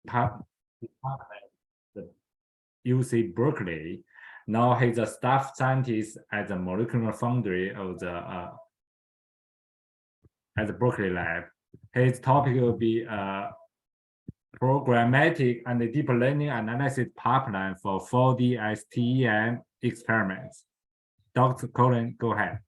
department at UC Berkeley. Now he's a staff scientist at the molecular foundry of the at the Berkeley lab. His topic will be programmatic and deep learning analysis pipeline for 4D STEM experiments. Dr. Colin, go ahead.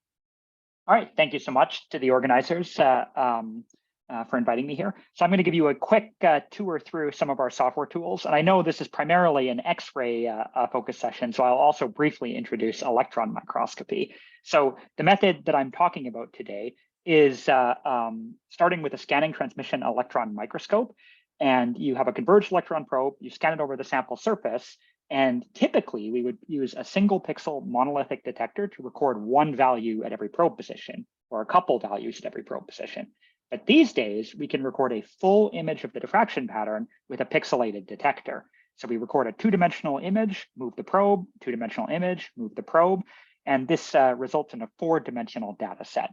All right, thank you so much to the organizers for inviting me here. So I'm going to give you a quick tour through some of our software tools. And I know this is primarily an X-ray focused session, so I'll also briefly introduce electron microscopy. So the method that I'm talking about today is starting with a scanning transmission electron microscope. And you have a converged electron probe, you scan it over the sample surface, and typically we would use a single pixel monolithic detector to record one value at every probe position, or a couple values at every probe position. But these days, we can record a full image of the diffraction pattern with a pixelated detector. So we record a two-dimensional image, move the probe, two-dimensional image, move the probe, and this results in a four-dimensional data set.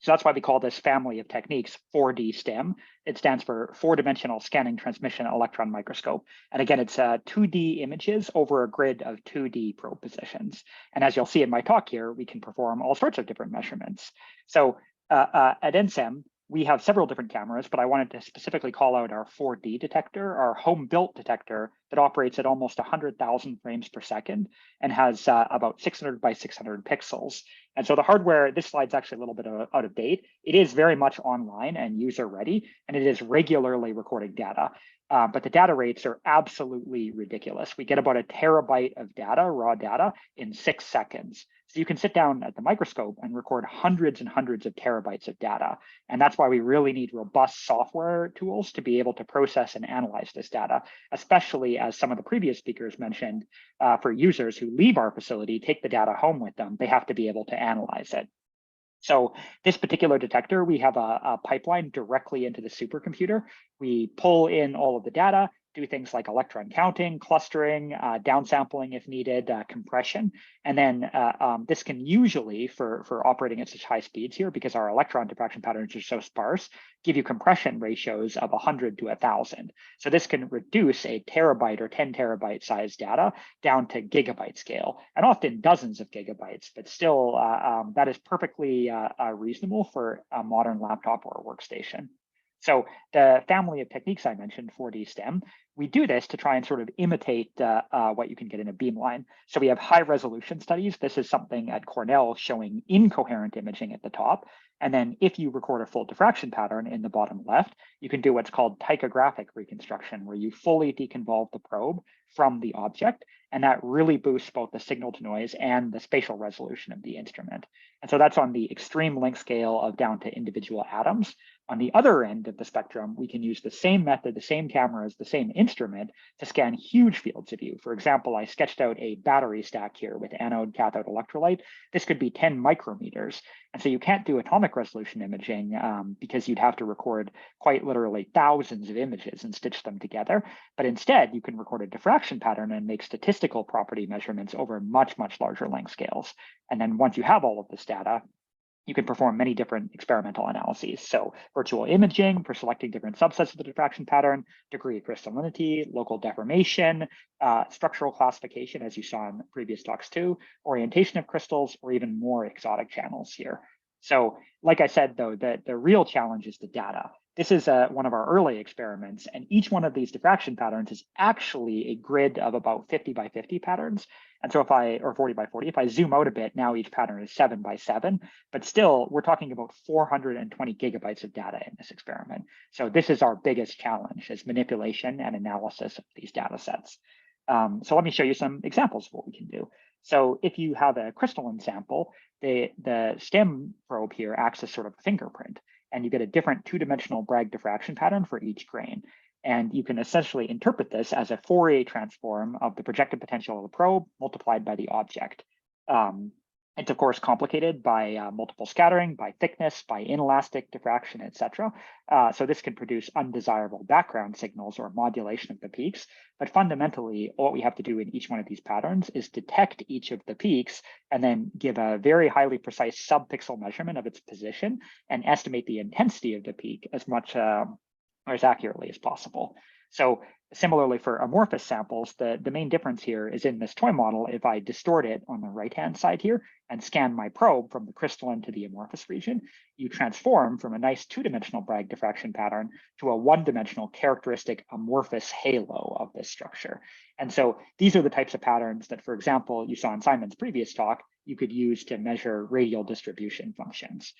So that's why we call this family of techniques 4D STEM. It stands for four-dimensional scanning transmission electron microscope. And again, it's 2D images over a grid of 2D probe positions. And as you'll see in my talk here, we can perform all sorts of different measurements. So at NSEM, we have several different cameras, but I wanted to specifically call out our 4D detector, our home-built detector that operates at almost 100,000 frames per second and has about 600 by 600 pixels. And so the hardware, this slide's actually a little bit out of date. It is very much online and user ready, and it is regularly recording data. But the data rates are absolutely ridiculous. We get about a terabyte of data, raw data, in 6 seconds. So you can sit down at the microscope and record hundreds and hundreds of terabytes of data. And that's why we really need robust software tools to be able to process and analyze this data, especially as some of the previous speakers mentioned, for users who leave our facility, take the data home with them, they have to be able to analyze it. So this particular detector, we have a pipeline directly into the supercomputer. We pull in all of the data, do things like electron counting, clustering, downsampling if needed, compression. And then this can usually, for operating at such high speeds here, because our electron diffraction patterns are so sparse, give you compression ratios of 100 to 1,000. So this can reduce a terabyte or 10 terabyte size data down to gigabyte scale, and often dozens of gigabytes, but still that is perfectly reasonable for a modern laptop or a workstation. So the family of techniques I mentioned, 4D STEM, we do this to try and sort of imitate what you can get in a beamline. So we have high resolution studies. This is something at Cornell showing incoherent imaging at the top. And then if you record a full diffraction pattern in the bottom left, you can do what's called picographic reconstruction, where you fully deconvolve the probe from the object. And that really boosts both the signal to noise and the spatial resolution of the instrument. And so that's on the extreme length scale of down to individual atoms. On the other end of the spectrum, we can use the same method, the same cameras, the same instrument to scan huge fields of view. For example, I sketched out a battery stack here with anode, cathode electrolyte. This could be 10 micrometers. And so you can't do atomic resolution imaging because you'd have to record quite literally thousands of images and stitch them together. But instead, you can record a diffraction pattern and make statistical property measurements over much, much larger length scales. And then once you have all of this data, you can perform many different experimental analyses. So virtual imaging for selecting different subsets of the diffraction pattern, degree of crystallinity, local deformation, structural classification, as you saw in previous talks too, orientation of crystals, or even more exotic channels here. So like I said, though, the real challenge is the data. This is one of our early experiments, and each one of these diffraction patterns is actually a grid of about 50 by 50 patterns. And so or 40 by 40, if I zoom out a bit, now each pattern is 7 by 7, but still we're talking about 420 gigabytes of data in this experiment. So this is our biggest challenge, is manipulation and analysis of these data sets. So let me show you some examples of what we can do. So if you have a crystalline sample, the STEM probe here acts as sort of a fingerprint, and you get a different two-dimensional Bragg diffraction pattern for each grain. And you can essentially interpret this as a Fourier transform of the projected potential of the probe multiplied by the object. It's of course complicated by multiple scattering, by thickness, by inelastic diffraction, etc. So this can produce undesirable background signals or modulation of the peaks. But fundamentally, what we have to do in each one of these patterns is detect each of the peaks and then give a very highly precise sub-pixel measurement of its position and estimate the intensity of the peak as much or as accurately as possible. So Similarly, for amorphous samples, the main difference here is in this toy model, if I distort it on the right-hand side here and scan my probe from the crystalline to the amorphous region, you transform from a nice two-dimensional Bragg diffraction pattern to a one-dimensional characteristic amorphous halo of this structure. And so these are the types of patterns that, for example, you saw in Simon's previous talk, you could use to measure radial distribution functions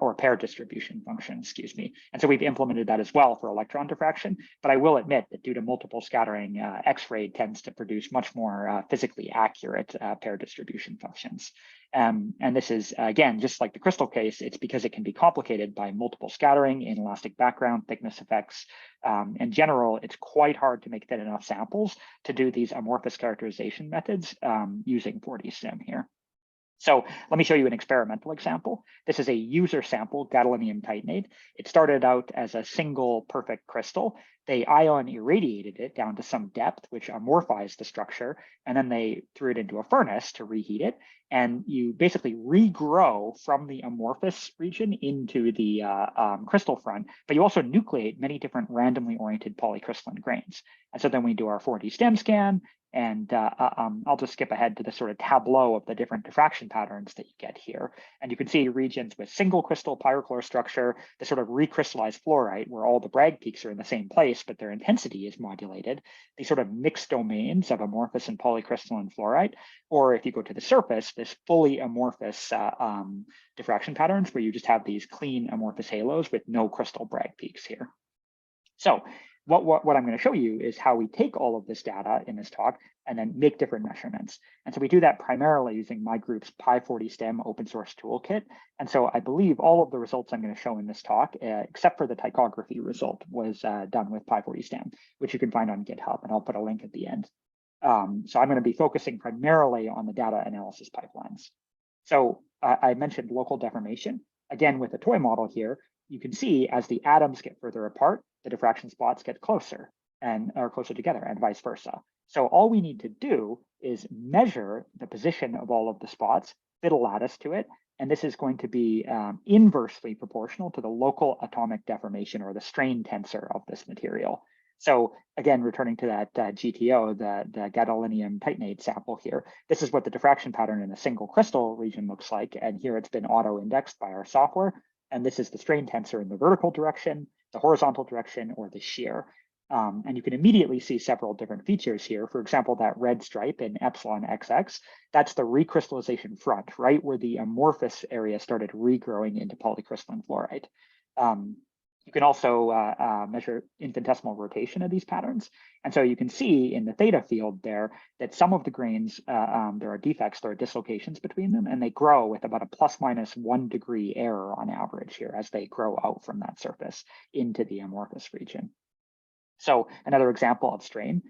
or pair distribution functions, excuse me. And so we've implemented that as well for electron diffraction, but I will admit that due to multiple scattering, X-ray tends to produce much more physically accurate pair distribution functions. And this is, again, just like the crystal case, it's because it can be complicated by multiple scattering, inelastic background, thickness effects. In general, it's quite hard to make thin enough samples to do these amorphous characterization methods using 4D STEM here. So let me show you an experimental example. This is a user sample, gadolinium titanate. It started out as a single perfect crystal. They ion irradiated it down to some depth, which amorphized the structure, and then they threw it into a furnace to reheat it. And you basically regrow from the amorphous region into the crystal front, but you also nucleate many different randomly oriented polycrystalline grains. And so then we do our 4D STEM scan, and I'll just skip ahead to the sort of tableau of the different diffraction patterns that you get here. And you can see regions with single crystal pyrochlore structure, the sort of recrystallized fluorite where all the Bragg peaks are in the same place, but their intensity is modulated. These sort of mixed domains of amorphous and polycrystalline fluorite. Or if you go to the surface, this fully amorphous diffraction patterns where you just have these clean amorphous halos with no crystal Bragg peaks here. So what I'm going to show you is how we take all of this data in this talk and then make different measurements. And so we do that primarily using my group's Pi40 STEM open source toolkit. And so I believe all of the results I'm going to show in this talk, except for the tychography result, was done with Pi40 STEM, which you can find on GitHub, and I'll put a link at the end. So I'm going to be focusing primarily on the data analysis pipelines. So I mentioned local deformation. Again, with the toy model here, you can see as the atoms get further apart, the diffraction spots get closer and are closer together and vice versa. So all we need to do is measure the position of all of the spots, fit a lattice to it, and this is going to be inversely proportional to the local atomic deformation or the strain tensor of this material. So again, returning to that GTO, the gadolinium titanate sample here, this is what the diffraction pattern in a single crystal region looks like. And here it's been auto-indexed by our software. And this is the strain tensor in the vertical direction, the horizontal direction, or the shear. And you can immediately see several different features here. For example, that red stripe in epsilon XX, that's the recrystallization front, right where the amorphous area started regrowing into polycrystalline fluorite. You can also measure infinitesimal rotation of these patterns. And so you can see in the theta field there that some of the grains, there are defects, there are dislocations between them, and they grow with about a ±1 degree error on average here as they grow out from that surface into the amorphous region. So another example of strain,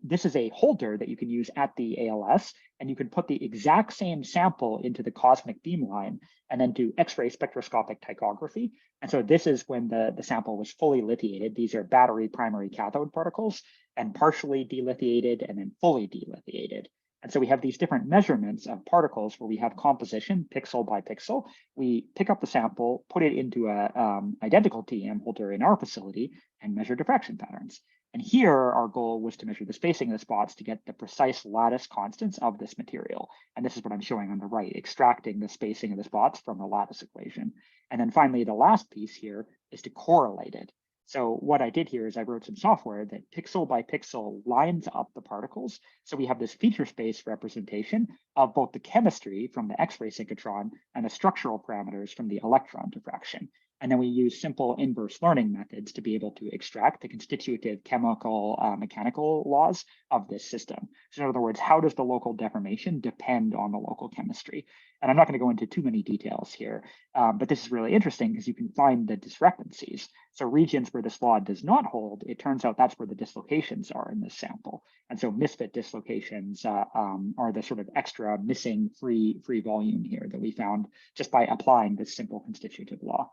this is a holder that you can use at the ALS, and you can put the exact same sample into the cosmic beamline and then do X-ray spectroscopic tychography. And so this is when the sample was fully lithiated. These are battery primary cathode particles, and partially delithiated and then fully delithiated. And so we have these different measurements of particles where we have composition pixel by pixel. We pick up the sample, put it into a identical TEM holder in our facility, and measure diffraction patterns. And here our goal was to measure the spacing of the spots to get the precise lattice constants of this material. And this is what I'm showing on the right, extracting the spacing of the spots from the lattice equation. And then finally, the last piece here is to correlate it. So what I did here is I wrote some software that pixel by pixel lines up the particles. So we have this feature space representation of both the chemistry from the X-ray synchrotron and the structural parameters from the electron diffraction. And then we use simple inverse learning methods to be able to extract the constitutive chemical mechanical laws of this system. So in other words, how does the local deformation depend on the local chemistry? And I'm not going to go into too many details here, but this is really interesting because you can find the discrepancies. So regions where this law does not hold, it turns out that's where the dislocations are in this sample. And so misfit dislocations are the sort of extra missing free volume here that we found just by applying this simple constitutive law.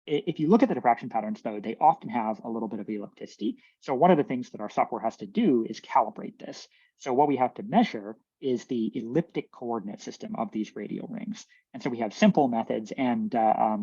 If you look at the diffraction patterns, though, they often have a little bit of ellipticity. So one of the things that our software has to do is calibrate this. So what we have to measure is the elliptic coordinate system of these radial rings. And so we have simple methods and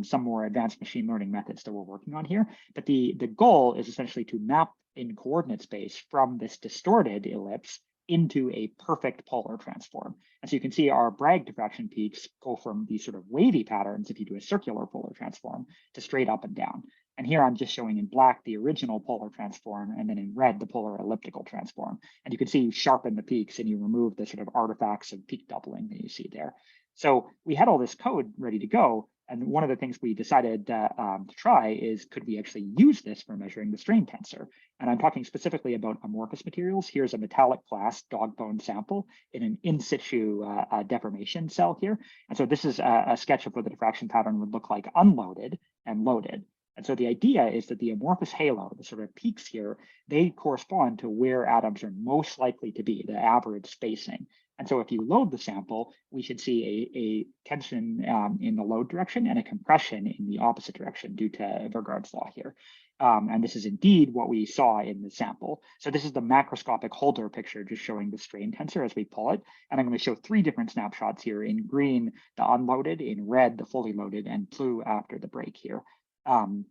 some more advanced machine learning methods that we're working on here. But the goal is essentially to map in coordinate space from this distorted ellipse into a perfect polar transform. And so you can see our Bragg diffraction peaks go from these sort of wavy patterns, if you do a circular polar transform, to straight up and down. And here I'm just showing in black the original polar transform, and then in red the polar elliptical transform. And you can see you sharpen the peaks and you remove the sort of artifacts of peak doubling that you see there. So we had all this code ready to go. And one of the things we decided to try is, could we actually use this for measuring the strain tensor? And I'm talking specifically about amorphous materials. Here's a metallic glass dog bone sample in an in situ deformation cell here. And so this is a sketch of what the diffraction pattern would look like unloaded and loaded. And so the idea is that the amorphous halo, the sort of peaks here, they correspond to where atoms are most likely to be, the average spacing. And so if you load the sample, we should see a tension in the load direction and a compression in the opposite direction due to Vergaard's law here. And this is indeed what we saw in the sample. So this is the macroscopic Holder picture, just showing the strain tensor as we pull it. And I'm going to show 3 different snapshots here: in green, the unloaded; in red, the fully loaded; and blue after the break here. And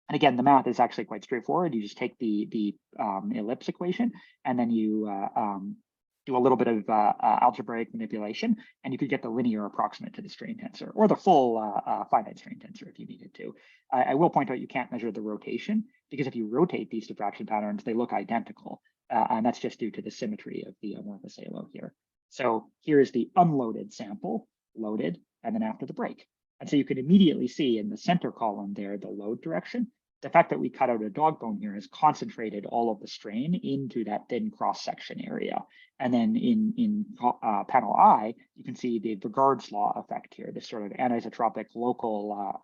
again, the math is actually quite straightforward. You just take the ellipse equation, and then you do a little bit of algebraic manipulation, and you could get the linear approximate to the strain tensor, or the full finite strain tensor if you needed to. I will point out you can't measure the rotation, because if you rotate these diffraction patterns, they look identical. And that's just due to the symmetry of the amorphous halo here. So here is the unloaded sample, loaded, and then after the break. And so you can immediately see in the center column there, the load direction. The fact that we cut out a dog bone here has concentrated all of the strain into that thin cross-section area. And then in panel I, you can see the Vergaard's law effect here, this sort of anisotropic local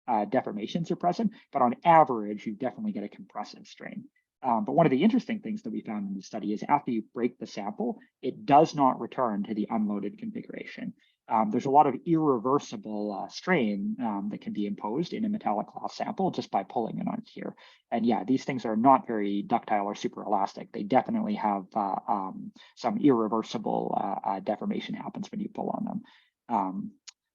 deformations are present, but on average, you definitely get a compressive strain. But one of the interesting things that we found in the study is after you break the sample, it does not return to the unloaded configuration. There's a lot of irreversible strain that can be imposed in a metallic glass sample just by pulling it on here. And yeah, these things are not very ductile or super elastic. They definitely have some irreversible deformation happens when you pull on them.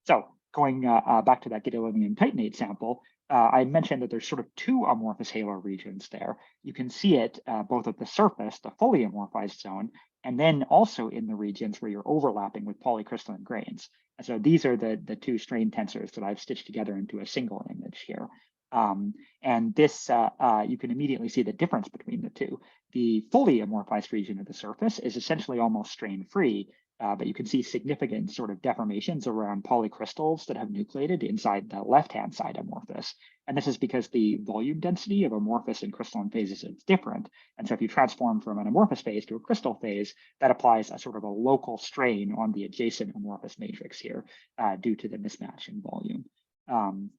So going back to that gadolinium titanate sample, I mentioned that there's sort of 2 amorphous halo regions there. You can see it both at the surface, the fully amorphized zone, and then also in the regions where you're overlapping with polycrystalline grains. And so these are the 2 strain tensors that I've stitched together into a single image here. And this, you can immediately see the difference between the 2. The fully amorphized region of the surface is essentially almost strain-free, but you can see significant sort of deformations around polycrystals that have nucleated inside the left-hand side amorphous. And this is because the volume density of amorphous and crystalline phases is different. And so if you transform from an amorphous phase to a crystal phase, that applies a sort of a local strain on the adjacent amorphous matrix here due to the mismatch in volume.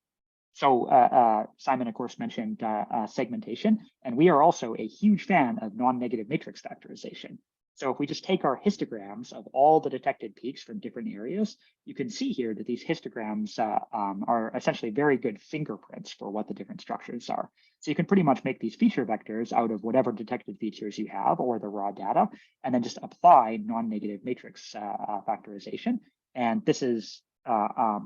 So Simon, of course, mentioned segmentation, and we are also a huge fan of non-negative matrix factorization. So if we just take our histograms of all the detected peaks from different areas, you can see here that these histograms are essentially very good fingerprints for what the different structures are. So you can pretty much make these feature vectors out of whatever detected features you have or the raw data, and then just apply non-negative matrix factorization. And this is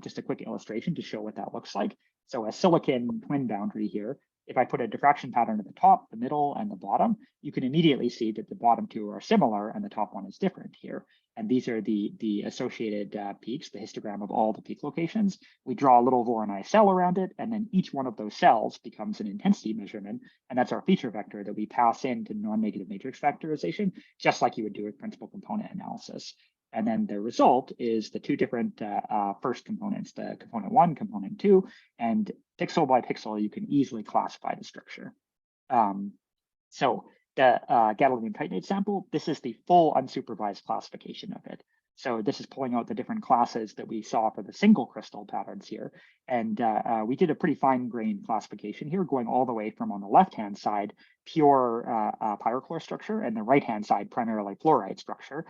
just a quick illustration to show what that looks like. So a silicon twin boundary here. If I put a diffraction pattern at the top, the middle, and the bottom, you can immediately see that the bottom 2 are similar and the top one is different here. And these are the associated peaks, the histogram of all the peak locations. We draw a little Voronoi cell around it, and then each one of those cells becomes an intensity measurement. And that's our feature vector that we pass into non-negative matrix factorization, just like you would do with principal component analysis. And then the result is the 2 different first components, the component 1, component 2, and pixel by pixel, you can easily classify the structure. So the gadolinium titanate sample, this is the full unsupervised classification of it. So this is pulling out the different classes that we saw for the single crystal patterns here. And we did a pretty fine-grained classification here, going all the way from, on the left-hand side, pure pyrochlore structure, and the right-hand side, primarily fluoride structure.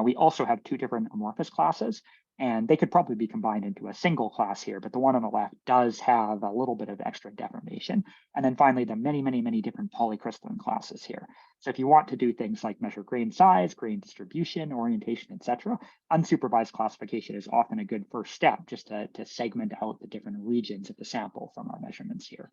We also have 2 different amorphous classes. And they could probably be combined into a single class here, but the one on the left does have a little bit of extra deformation. And then finally, the many different polycrystalline classes here. So if you want to do things like measure grain size, grain distribution, orientation, etc., unsupervised classification is often a good first step just to segment out the different regions of the sample from our measurements here.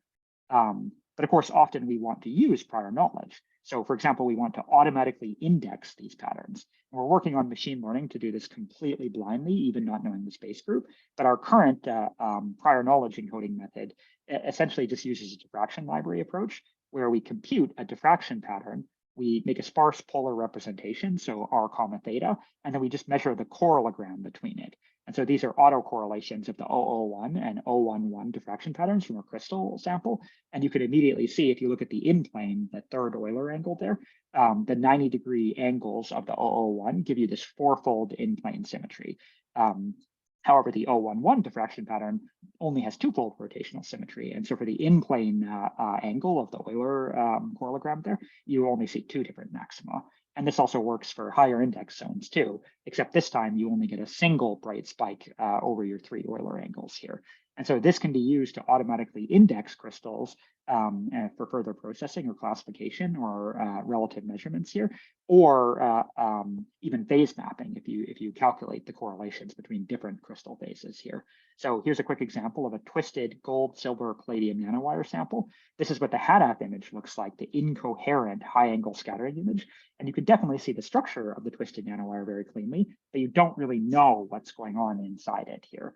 But of course, often we want to use prior knowledge. So for example, we want to automatically index these patterns. And we're working on machine learning to do this completely blindly, even not knowing the space group. But our current prior knowledge encoding method essentially just uses a diffraction library approach, where we compute a diffraction pattern. We make a sparse polar representation, so r comma theta, and then we just measure the correlogram between it. And so these are autocorrelations of the 001 and 011 diffraction patterns from a crystal sample. And you can immediately see, if you look at the in-plane, the third Euler angle there, the 90-degree angles of the 001 give you this fourfold in-plane symmetry. However, the 011 diffraction pattern only has twofold rotational symmetry. And so for the in-plane angle of the Euler correlogram there, you only see two different maxima. And this also works for higher index zones too, except this time you only get a single bright spike over your three Euler angles here. And so this can be used to automatically index crystals for further processing or classification or relative measurements here, or even phase mapping if you calculate the correlations between different crystal phases here. So here's a quick example of a twisted gold, silver, palladium nanowire sample. This is what the HADAF image looks like, the incoherent high-angle scattering image. And you can definitely see the structure of the twisted nanowire very cleanly, but you don't really know what's going on inside it here.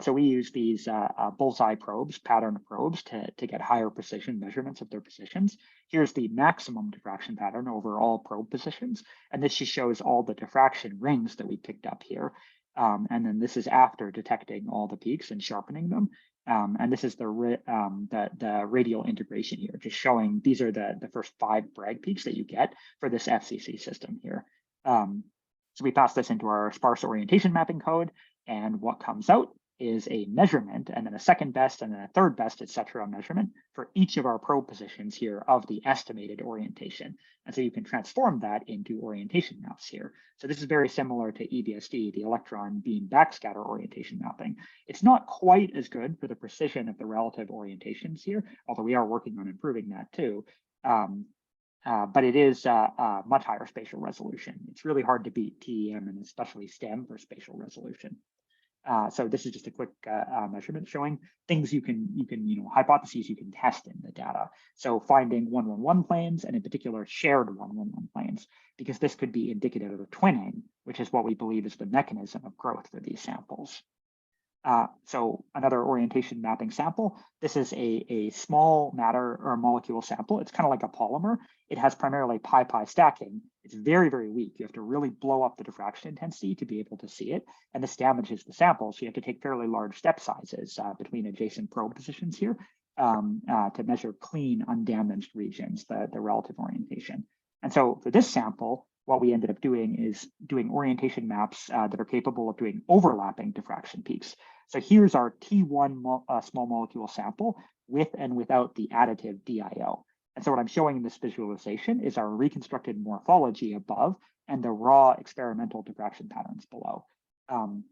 So we use these bullseye probes, pattern probes, to get higher precision measurements of their positions. Here's the maximum diffraction pattern over all probe positions. And this just shows all the diffraction rings that we picked up here. And then this is after detecting all the peaks and sharpening them. And this is the radial integration here, just showing these are the first 5 Bragg peaks that you get for this FCC system here. So we pass this into our sparse orientation mapping code, and what comes out is a measurement, and then a second best, and then a third best, etc. measurement for each of our probe positions here of the estimated orientation. And so you can transform that into orientation maps here. So this is very similar to EBSD, the electron beam backscatter orientation mapping. It's not quite as good for the precision of the relative orientations here, although we are working on improving that too. But it is much higher spatial resolution. It's really hard to beat TEM and especially STEM for spatial resolution. So this is just a quick measurement showing things you can hypotheses you can test in the data. So finding 111 planes, and in particular shared 111 planes, because this could be indicative of twinning, which is what we believe is the mechanism of growth for these samples. So another orientation mapping sample. This is a small matter or molecule sample. It's kind of like a polymer. It has primarily pi-pi stacking. It's very weak. You have to really blow up the diffraction intensity to be able to see it. And this damages the sample. So you have to take fairly large step sizes between adjacent probe positions here to measure clean, undamaged regions, the relative orientation. And so for this sample, what we ended up doing is doing orientation maps that are capable of doing overlapping diffraction peaks. So here's our T1 small molecule sample with and without the additive DIO. And so what I'm showing in this visualization is our reconstructed morphology above and the raw experimental diffraction patterns below. And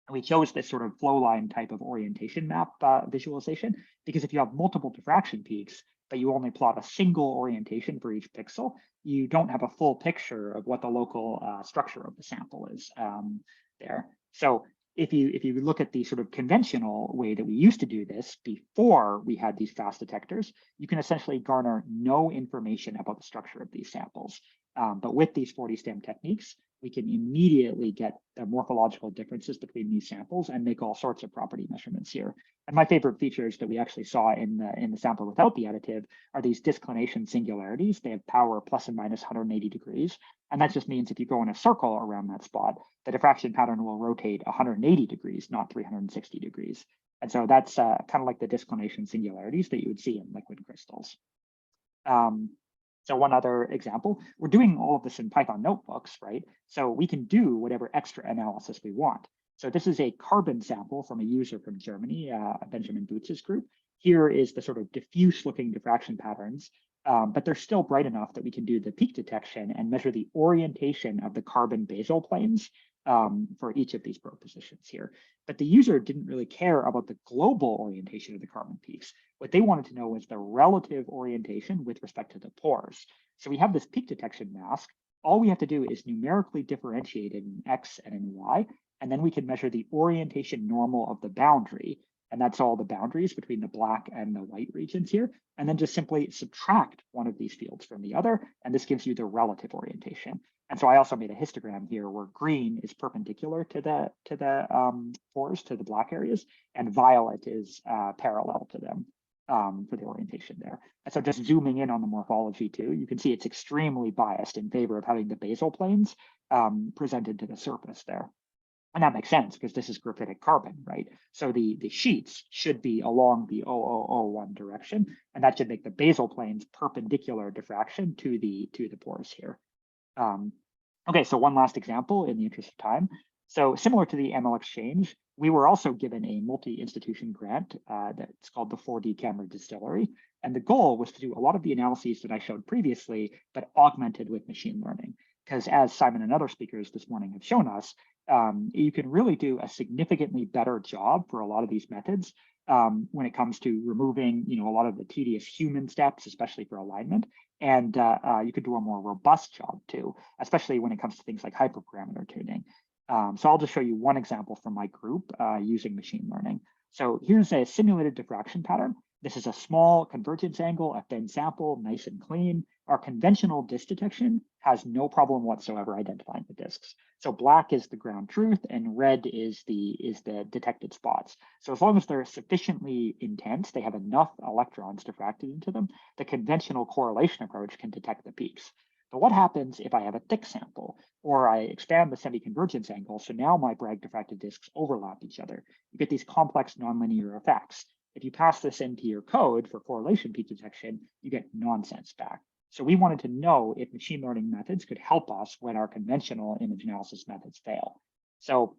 we chose this sort of flow line type of orientation map visualization because if you have multiple diffraction peaks, but you only plot a single orientation for each pixel, you don't have a full picture of what the local structure of the sample is there. So if you look at the sort of conventional way that we used to do this before we had these fast detectors, you can essentially garner no information about the structure of these samples. But with these 40 STEM techniques, we can immediately get the morphological differences between these samples and make all sorts of property measurements here. And my favorite features that we actually saw in the sample without the additive are these disclination singularities. They have power plus and minus 180 degrees. And that just means if you go in a circle around that spot, the diffraction pattern will rotate 180 degrees, not 360 degrees. And so that's kind of like the disclination singularities that you would see in liquid crystals. So one other example, we're doing all of this in Python notebooks, right? So we can do whatever extra analysis we want. So this is a carbon sample from a user from Germany, Benjamin Bootz's group. Here is the sort of diffuse looking diffraction patterns, but they're still bright enough that we can do the peak detection and measure the orientation of the carbon basal planes for each of these probe positions here. But the user didn't really care about the global orientation of the carbon peaks. What they wanted to know was the relative orientation with respect to the pores. So we have this peak detection mask. All we have to do is numerically differentiate it in X and in Y, and then we can measure the orientation normal of the boundary. And that's all the boundaries between the black and the white regions here. And then just simply subtract one of these fields from the other. And this gives you the relative orientation. And so I also made a histogram here where green is perpendicular to the pores, to the black areas, and violet is parallel to them for the orientation there. And so just zooming in on the morphology too, you can see it's extremely biased in favor of having the basal planes presented to the surface there. And that makes sense because this is graphitic carbon, right? So the sheets should be along the 0001 direction, and that should make the basal planes perpendicular diffraction to the pores here. Okay, so one last example in the interest of time. So similar to the ML Exchange, we were also given a multi-institution grant that's called the 4D Camera Distillery. And the goal was to do a lot of the analyses that I showed previously, but augmented with machine learning. Because as Simon and other speakers this morning have shown us, you can really do a significantly better job for a lot of these methods when it comes to removing, a lot of the tedious human steps, especially for alignment. And you could do a more robust job too, especially when it comes to things like hyperparameter tuning. So I'll just show you one example from my group using machine learning. So here's a simulated diffraction pattern. This is a small convergence angle, a thin sample, nice and clean. Our conventional disk detection has no problem whatsoever identifying the disks. So black is the ground truth and red is the detected spots. So as long as they're sufficiently intense, they have enough electrons diffracted into them, the conventional correlation approach can detect the peaks. But what happens if I have a thick sample or I expand the semi-convergence angle? So now my Bragg diffracted disks overlap each other. You get these complex nonlinear effects. If you pass this into your code for correlation peak detection, you get nonsense back. So we wanted to know if machine learning methods could help us when our conventional image analysis methods fail. So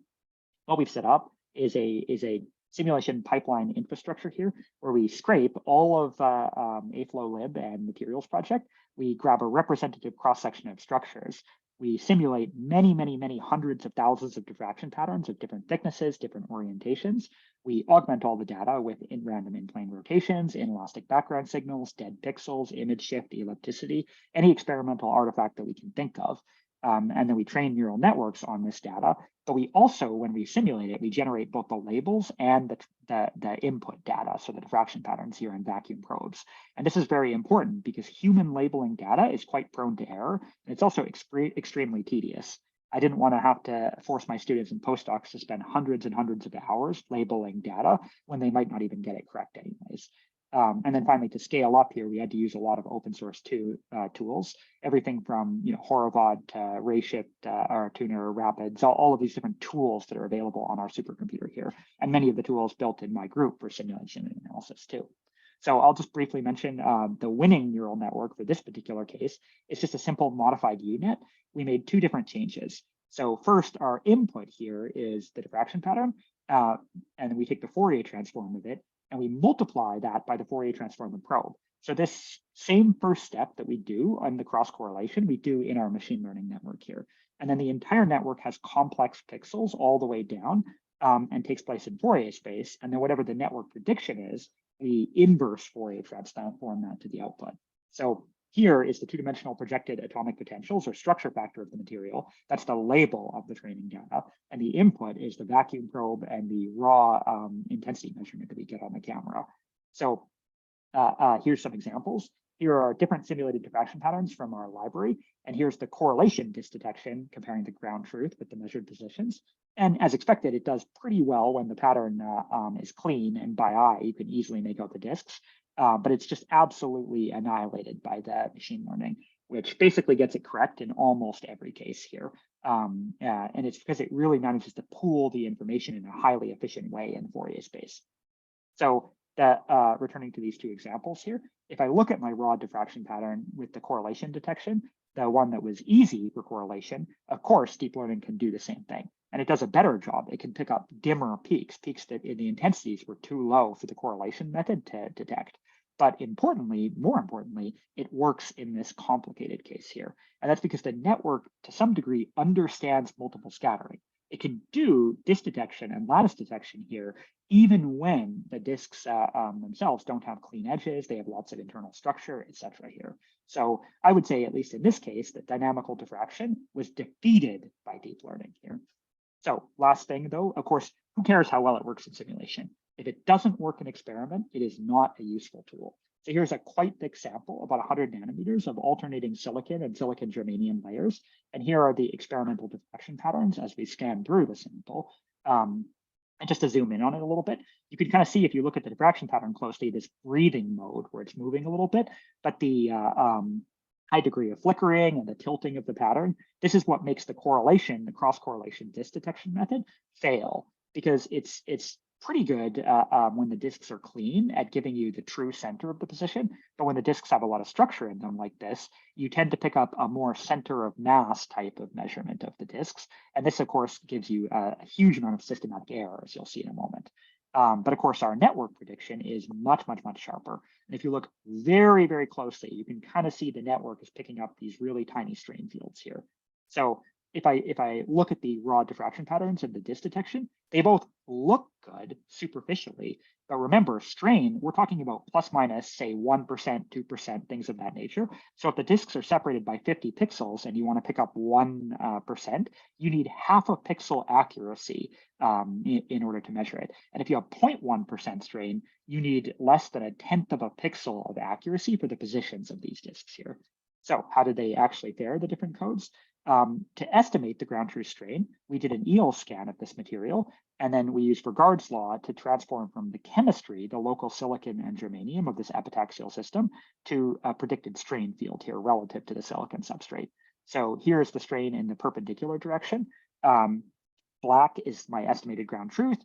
what we've set up is a simulation pipeline infrastructure here, where we scrape all of AFlowLib and materials project. We grab a representative cross-section of structures. We simulate many, many, many hundreds of thousands of diffraction patterns of different thicknesses, different orientations. We augment all the data with random in-plane rotations, inelastic background signals, dead pixels, image shift, ellipticity, any experimental artifact that we can think of. And then we train neural networks on this data. But we also, when we simulate it, we generate both the labels and the input data, so the diffraction patterns here in vacuum probes. And this is very important because human labeling data is quite prone to error, and it's also extremely tedious. I didn't want to have to force my students and postdocs to spend hundreds and hundreds of hours labeling data when they might not even get it correct anyways. And then finally, to scale up here, we had to use a lot of open source tools, everything from Horovod to Rayshift, or Tuner, Rapids, all of these different tools that are available on our supercomputer here, and many of the tools built in my group for simulation and analysis too. So I'll just briefly mention the winning neural network for this particular case. It's just a simple modified UNet. We made two different changes. So first, our input here is the diffraction pattern, and we take the Fourier transform of it, and we multiply that by the Fourier transform of probe. So this same first step that we do on the cross correlation, we do in our machine learning network here. And then the entire network has complex pixels all the way down and takes place in Fourier space. And then whatever the network prediction is, we inverse Fourier transform that to the output. So here is the two-dimensional projected atomic potentials or structure factor of the material. That's the label of the training data. And the input is the vacuum probe and the raw intensity measurement that we get on the camera. So here's some examples. Here are different simulated diffraction patterns from our library. And here's the correlation disk detection comparing the ground truth with the measured positions. And as expected, it does pretty well when the pattern is clean and by eye, you can easily make out the disks. But it's just absolutely annihilated by the machine learning, which basically gets it correct in almost every case here. And it's because it really manages to pool the information in a highly efficient way in Fourier space. So returning to these two examples here, if I look at my raw diffraction pattern with the correlation detection, the one that was easy for correlation, of course, deep learning can do the same thing. And it does a better job. It can pick up dimmer peaks that in the intensities were too low for the correlation method to detect. But more importantly, it works in this complicated case here. And that's because the network, to some degree, understands multiple scattering. it can do disk detection and lattice detection here, even when the disks themselves don't have clean edges, they have lots of internal structure, etc. here. So I would say, at least in this case, that dynamical diffraction was defeated by deep learning here. So last thing though, of course, who cares how well it works in simulation? If it doesn't work in experiment, it is not a useful tool. So here's a quite thick sample, about 100 nanometers of alternating silicon and silicon germanium layers. And here are the experimental diffraction patterns as we scan through the sample. And just to zoom in on it a little bit, you can kind of see, if you look at the diffraction pattern closely, this breathing mode where it's moving a little bit, but the high degree of flickering and the tilting of the pattern, this is what makes the correlation, the cross-correlation disk detection method, fail, because it's pretty good when the disks are clean at giving you the true center of the position. But when the disks have a lot of structure in them like this, you tend to pick up a more center of mass type of measurement of the disks. And this, of course, gives you a huge amount of systematic error, as you'll see in a moment. But of course, our network prediction is much, much, much sharper. And if you look very, very closely, you can kind of see the network is picking up these really tiny strain fields here. So if I look at the raw diffraction patterns and the disk detection, they both look good superficially. But remember, strain, we're talking about plus minus, say 1%, 2%, things of that nature. So if the disks are separated by 50 pixels and you want to pick up 1%, you need half a pixel accuracy in order to measure it. And if you have 0.1% strain, you need less than 1/10 of a pixel of accuracy for the positions of these disks here. So how did they actually fare, the different codes? To estimate the ground truth strain, we did an EEL scan of this material, and then we used Regard's law to transform from the chemistry, the local silicon and germanium of this epitaxial system, to a predicted strain field here relative to the silicon substrate. So here's the strain in the perpendicular direction. Black is my estimated ground truth.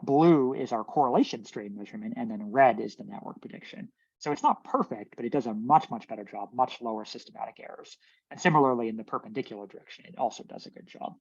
Blue is our correlation strain measurement, and then red is the network prediction. So it's not perfect, but it does a much, much better job, much lower systematic errors. And similarly, in the perpendicular direction, it also does a good job.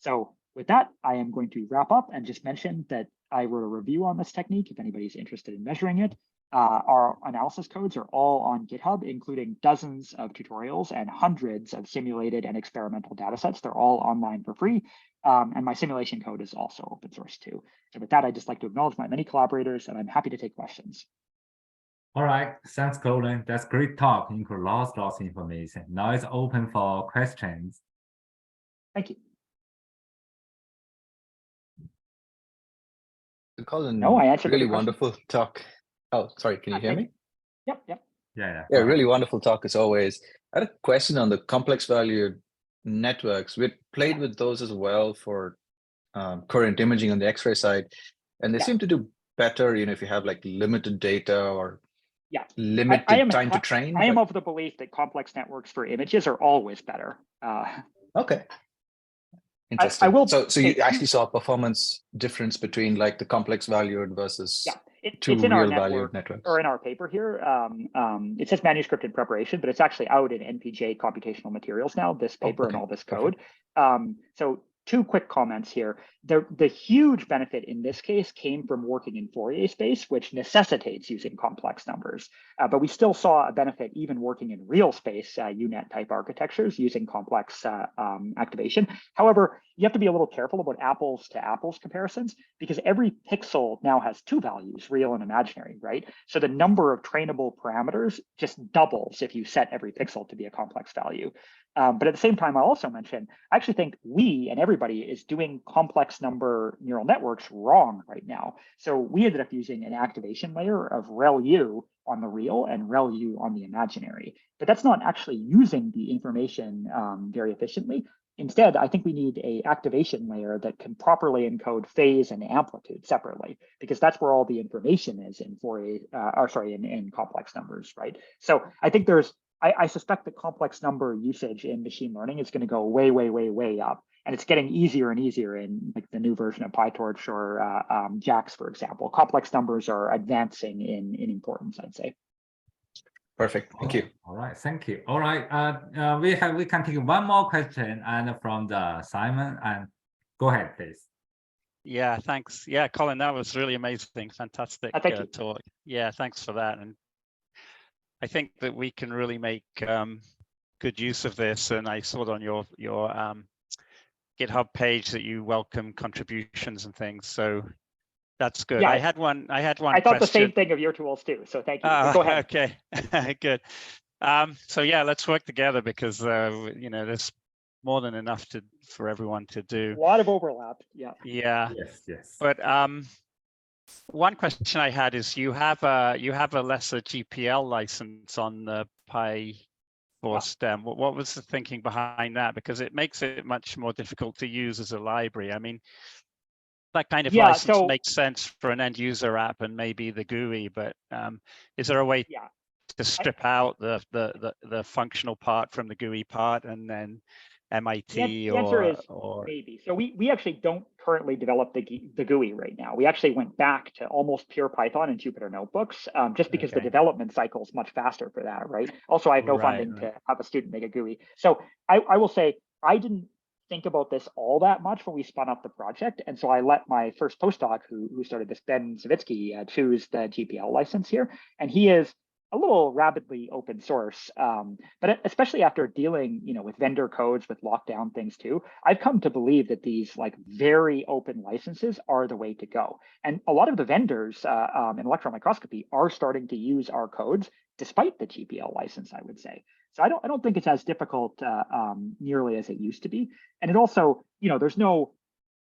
So with that, I am going to wrap up and just mention that I wrote a review on this technique if anybody's interested in measuring it. Our analysis codes are all on GitHub, including dozens of tutorials and hundreds of simulated and experimental data sets. They're all online for free. And my simulation code is also open source too. So with that, I'd just like to acknowledge my many collaborators, and I'm happy to take questions. All right, thanks, Colin. That's great talk, include lots of information. Now it's open for questions. Thank you. Colin, no, I answered really wonderful talk. Oh, sorry, can you hear me? Yep. Yeah. Yeah, really wonderful talk as always. I had a question on the complex valued networks. We played with those as well for current imaging on the X-ray side, and they seem to do better, if you have like limited data or limited time to train. I am of the belief that complex networks for images are always better. Okay. Interesting. So you actually saw a performance difference between like the complex valued versus it's in our network, networks. Or in our paper here. It says manuscript in preparation, but it's actually out in NPJ computational materials now, this paper and all this code. So two quick comments here. The huge benefit in this case came from working in Fourier space, which necessitates using complex numbers. But we still saw a benefit even working in real space UNet type architectures using complex activation. However, you have to be a little careful about apples to apples comparisons, because every pixel now has two values, real and imaginary, right? So the number of trainable parameters just doubles if you set every pixel to be a complex value. But at the same time, I'll also mention, I actually think we and everybody is doing complex number neural networks wrong right now. So we ended up using an activation layer of rel-U on the real and rel-U on the imaginary. But that's not actually using the information very efficiently. Instead, I think we need an activation layer that can properly encode phase and amplitude separately, because that's where all the information is in Fourier, in complex numbers, right? So I think I suspect that complex number usage in machine learning is going to go way, way, way, way up. And it's getting easier and easier in like the new version of PyTorch or JAX, for example. Complex numbers are advancing in importance, I'd say. Perfect. Thank you. All right. Thank you. All right. We can take one more question and from the Simon, and go ahead, please. Yeah, thanks. Yeah, Colin, that was really amazing. Fantastic talk. Yeah, thanks for that. And I think that we can really make good use of this. And I saw it on your GitHub page that you welcome contributions and things. So that's good. Yeah, I had one I thought the same thing of your tools too. So thank you. Go ahead. Okay, good. So yeah, let's work together because you know, there's more than enough for everyone to do. A lot of overlap. Yeah. Yeah. Yes. But one question I had is you have a lesser GPL license on the Pi 4 stem. What was the thinking behind that? Because it makes it much more difficult to use as a library. I mean, that kind of license makes sense for an end user app and maybe the GUI, but is there a way to strip out the functional part from the GUI part and then MIT the answer is or maybe. So we actually don't currently develop the GUI right now. We actually went back to almost pure Python and Jupyter notebooks, just because the development cycle is much faster for that, right? Also, I have no funding to have a student make a GUI. So I will say I didn't think about this all that much when we spun up the project, and so I let my first postdoc who started this, Ben Savitsky, choose the GPL license here, and he is a little rapidly open source, but especially after dealing, with vendor codes, with lockdown things too, I've come to believe that these like very open licenses are the way to go. And a lot of the vendors in electron microscopy are starting to use our codes despite the GPL license, I would say. So I don't think it's as difficult nearly as it used to be. And it also, there's no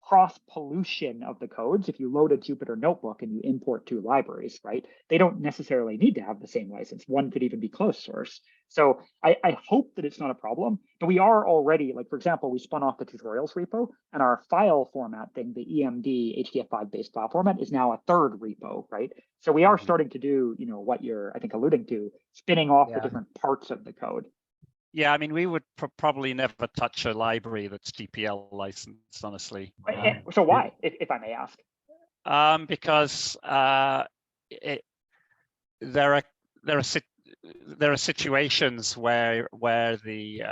cross pollution of the codes. If you load a Jupyter notebook and you import two libraries, right, they don't necessarily need to have the same license. One could even be closed source. So I hope that it's not a problem, but we are already, like, for example, we spun off the tutorials repo and our file format thing, the EMD HDF5 based file format, is now a third repo, right? So we are starting to do, what you're, I think, alluding to, spinning off the different parts of the code. Yeah, I mean, we would probably never touch a library that's GPL licensed, honestly. So why, if I may ask? Because there are situations where the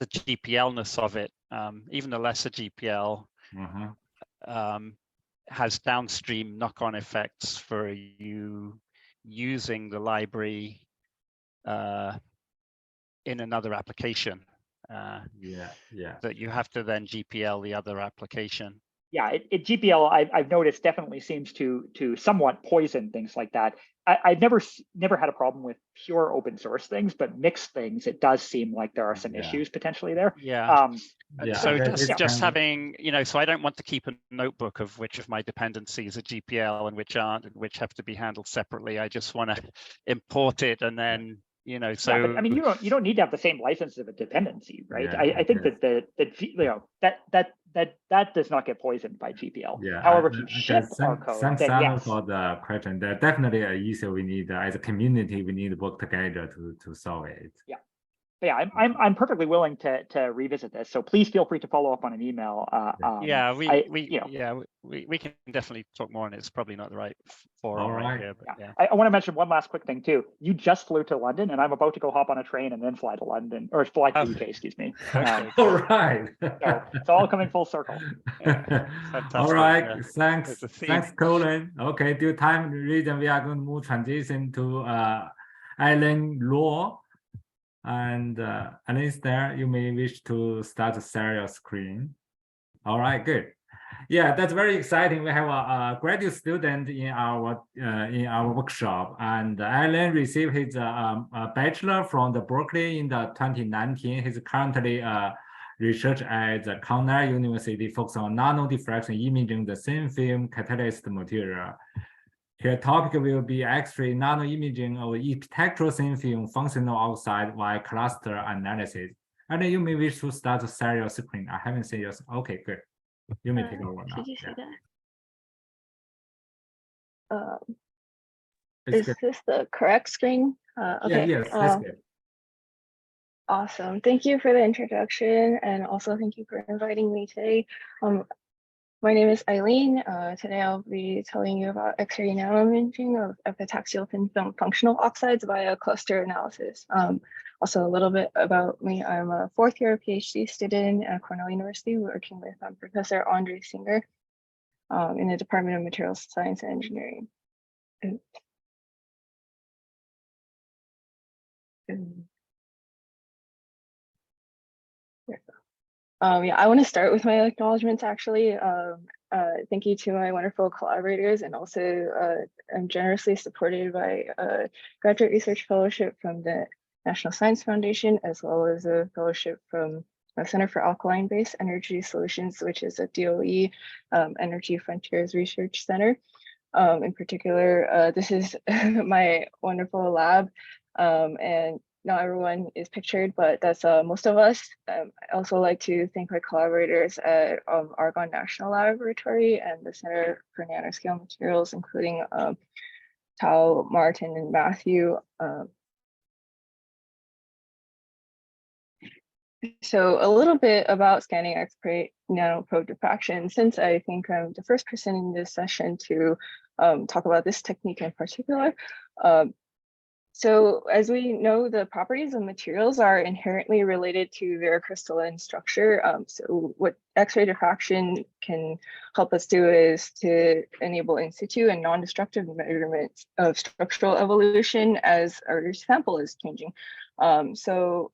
GPL-ness of it, even the lesser GPL, has downstream knock-on effects for you using the library in another application. That you have to then GPL the other application. Yeah, GPL I've noticed definitely seems to somewhat poison things like that. I've never had a problem with pure open source things, but mixed things, it does seem like there are some issues potentially there. So just having, so I don't want to keep a notebook of which of my dependencies are GPL and which aren't, and which have to be handled separately. I just want to import it and then so but, I mean, you don't need to have the same license of a dependency, right? I think that does not get poisoned by GPL. However, if you ship our code, thanks, then Simon, yes. for the question. There's definitely an issue we need as a community. We need to work together to solve it. Yeah, I'm perfectly willing to revisit this. So please feel free to follow up on an email. We can definitely talk more, and it's probably not the right forum right here. But I want to mention one last quick thing too. You just flew to London, and I'm about to go hop on a train and then fly to London, or fly to the UK, excuse me. All right. So it's all coming full circle. All right. Thanks, Colin. Okay, due to time reason, we are going to move transition to Alan Law. And Alistair, you may wish to start to share your screen. All right, good. Yeah, that's very exciting. We have a graduate student in our workshop, and Alan received his bachelor from the Berkeley in the 2019. He's currently research at the Cornell University, focused on nano diffraction imaging, the thin film catalyst material. Here, topic will be X-ray nano imaging of spectral thin film functional oxide via cluster analysis. And you may wish to start to share your screen. I haven't seen yours. Okay, good. You may take over now. Did you see that? Is this the correct screen? Okay. Yes, that's good. Awesome. Thank you for the introduction, and also thank you for inviting me today. My name is Eileen. Today I'll be telling you about X-ray nanoimaging of epitaxial thin film functional oxides via cluster analysis. Also a little bit about me. I'm a fourth year PhD student at Cornell University, working with Professor Andre Singer in the Department of Materials Science and Engineering. Yeah, I want to start with my acknowledgements, actually. Thank you to my wonderful collaborators, and also I'm generously supported by a graduate research fellowship from the National Science Foundation, as well as a fellowship from the Center for Alkaline-Based Energy Solutions, which is a DOE Energy Frontiers Research Center. In particular, this is my wonderful lab, and not everyone is pictured, but that's most of us. I also like to thank my collaborators at Argonne National Laboratory and the Center for Nanoscale Materials, including Tao, Martin, and Matthew. So a little bit about scanning X-ray nanoprobe diffraction, since I think I'm the first person in this session to talk about this technique in particular. So as we know, the properties of materials are inherently related to their crystalline structure. So what X-ray diffraction can help us do is to enable in situ and non-destructive measurements of structural evolution as our sample is changing. So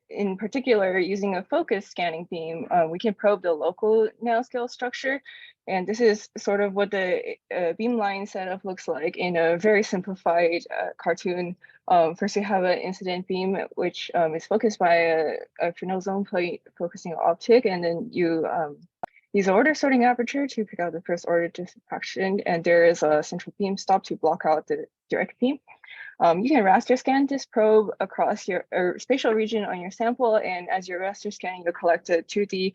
in particular, using a focused scanning beam, we can probe the local nanoscale structure. And this is sort of what the beamline setup looks like in a very simplified cartoon. First, we have an incident beam, which is focused by a fresnel zone plate focusing optic, and then you use an order sorting aperture to pick out the first order diffraction, and there is a central beam stop to block out the direct beam. You can raster scan this probe across your spatial region on your sample, and as you're raster scanning, you'll collect the 2D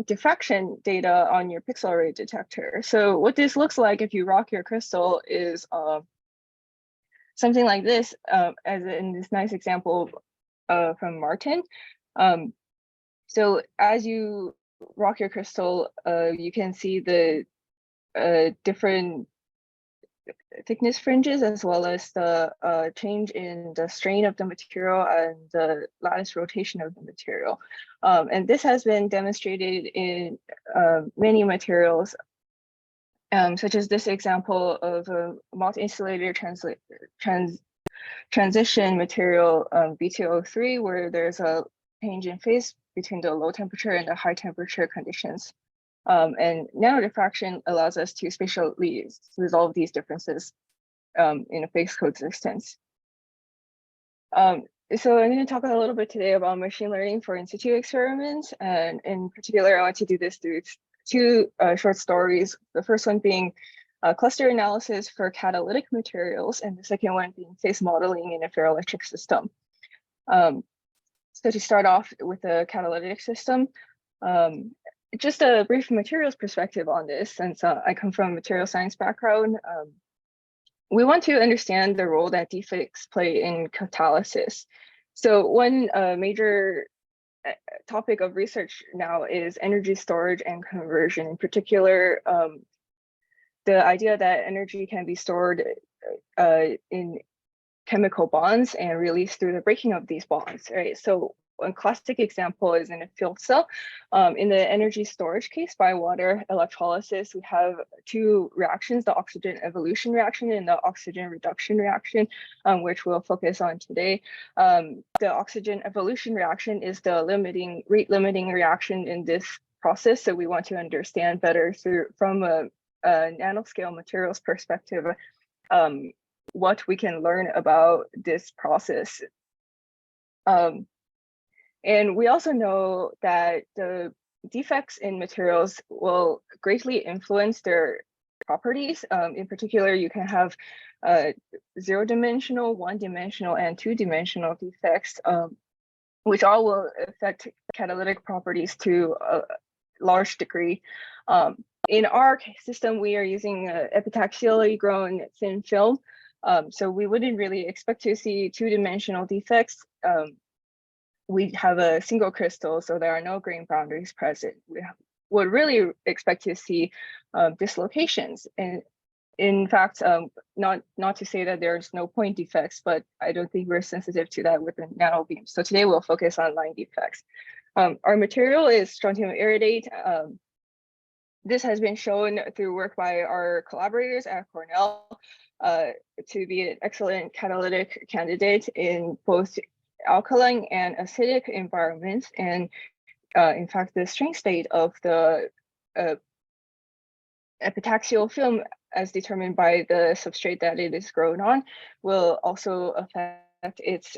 diffraction data on your pixel array detector. So what this looks like if you rock your crystal is something like this, as in this nice example from Martin. So as you rock your crystal, you can see the different thickness fringes, as well as the change in the strain of the material and the lattice rotation of the material. And this has been demonstrated in many materials, such as this example of a multi-insulator transition material, B203, where there's a change in phase between the low temperature and the high temperature conditions. And nanodiffraction allows us to spatially resolve these differences in a phase coexistence. So I'm going to talk a little bit today about machine learning for in situ experiments. And in particular, I want to do this through two short stories. The first one being cluster analysis for catalytic materials, and the second one being phase modeling in a ferroelectric system. So to start off with the catalytic system, just a brief materials perspective on this, since I come from a material science background. We want to understand the role that defects play in catalysis. So one major topic of research now is energy storage and conversion. In particular, the idea that energy can be stored in chemical bonds and released through the breaking of these bonds, right? So one classic example is in a fuel cell. In the energy storage case by water electrolysis, we have two reactions, the oxygen evolution reaction and the oxygen reduction reaction, which we'll focus on today. The oxygen evolution reaction is the rate limiting reaction in this process. So we want to understand better from a nanoscale materials perspective, what we can learn about this process. And we also know that the defects in materials will greatly influence their properties. In particular, you can have 0-dimensional, 1-dimensional, and 2-dimensional defects, which all will affect catalytic properties to a large degree. In our system, we are using epitaxially grown thin film, so we wouldn't really expect to see 2-dimensional defects. We have a single crystal, so there are no grain boundaries present. We would really expect to see dislocations. And in fact, not to say that there's no point defects, but I don't think we're sensitive to that with the nano beam. So today we'll focus on line defects. Our material is strontium iridate. This has been shown through work by our collaborators at Cornell to be an excellent catalytic candidate in both alkaline and acidic environments. And in fact, the strain state of the epitaxial film, as determined by the substrate that it is grown on, will also affect its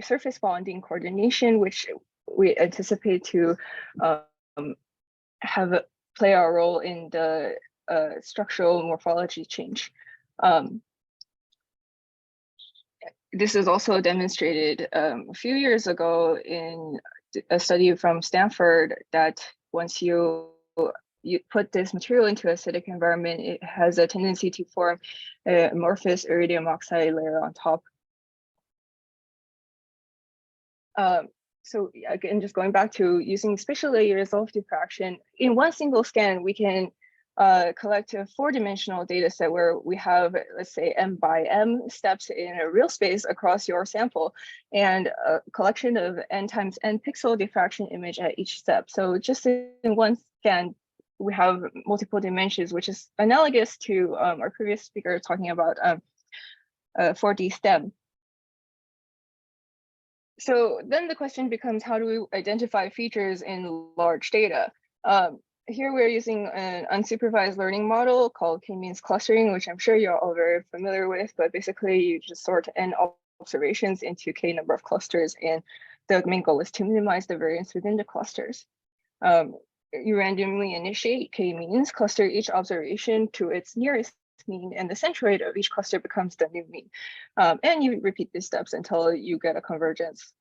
surface bonding coordination, which we anticipate to play a role in the structural morphology change. This is also demonstrated a few years ago in a study from Stanford, that once you put this material into acidic environment, it has a tendency to form an amorphous iridium oxide layer on top. So again, just going back to using spatial layers of diffraction, in one single scan, we can collect a 4-dimensional data set where we have, let's say, m by m steps in a real space across your sample, and a collection of n times n pixel diffraction image at each step. So just in one scan, we have multiple dimensions, which is analogous to our previous speaker talking about 4D STEM. So then the question becomes, how do we identify features in large data? Here we're using an unsupervised learning model called k-means clustering, which I'm sure you're all very familiar with, but basically you just sort n observations into k number of clusters, and the main goal is to minimize the variance within the clusters. You randomly initiate k-means, cluster each observation to its nearest mean, and the centroid of each cluster becomes the new mean. And you repeat these steps until you get a convergence.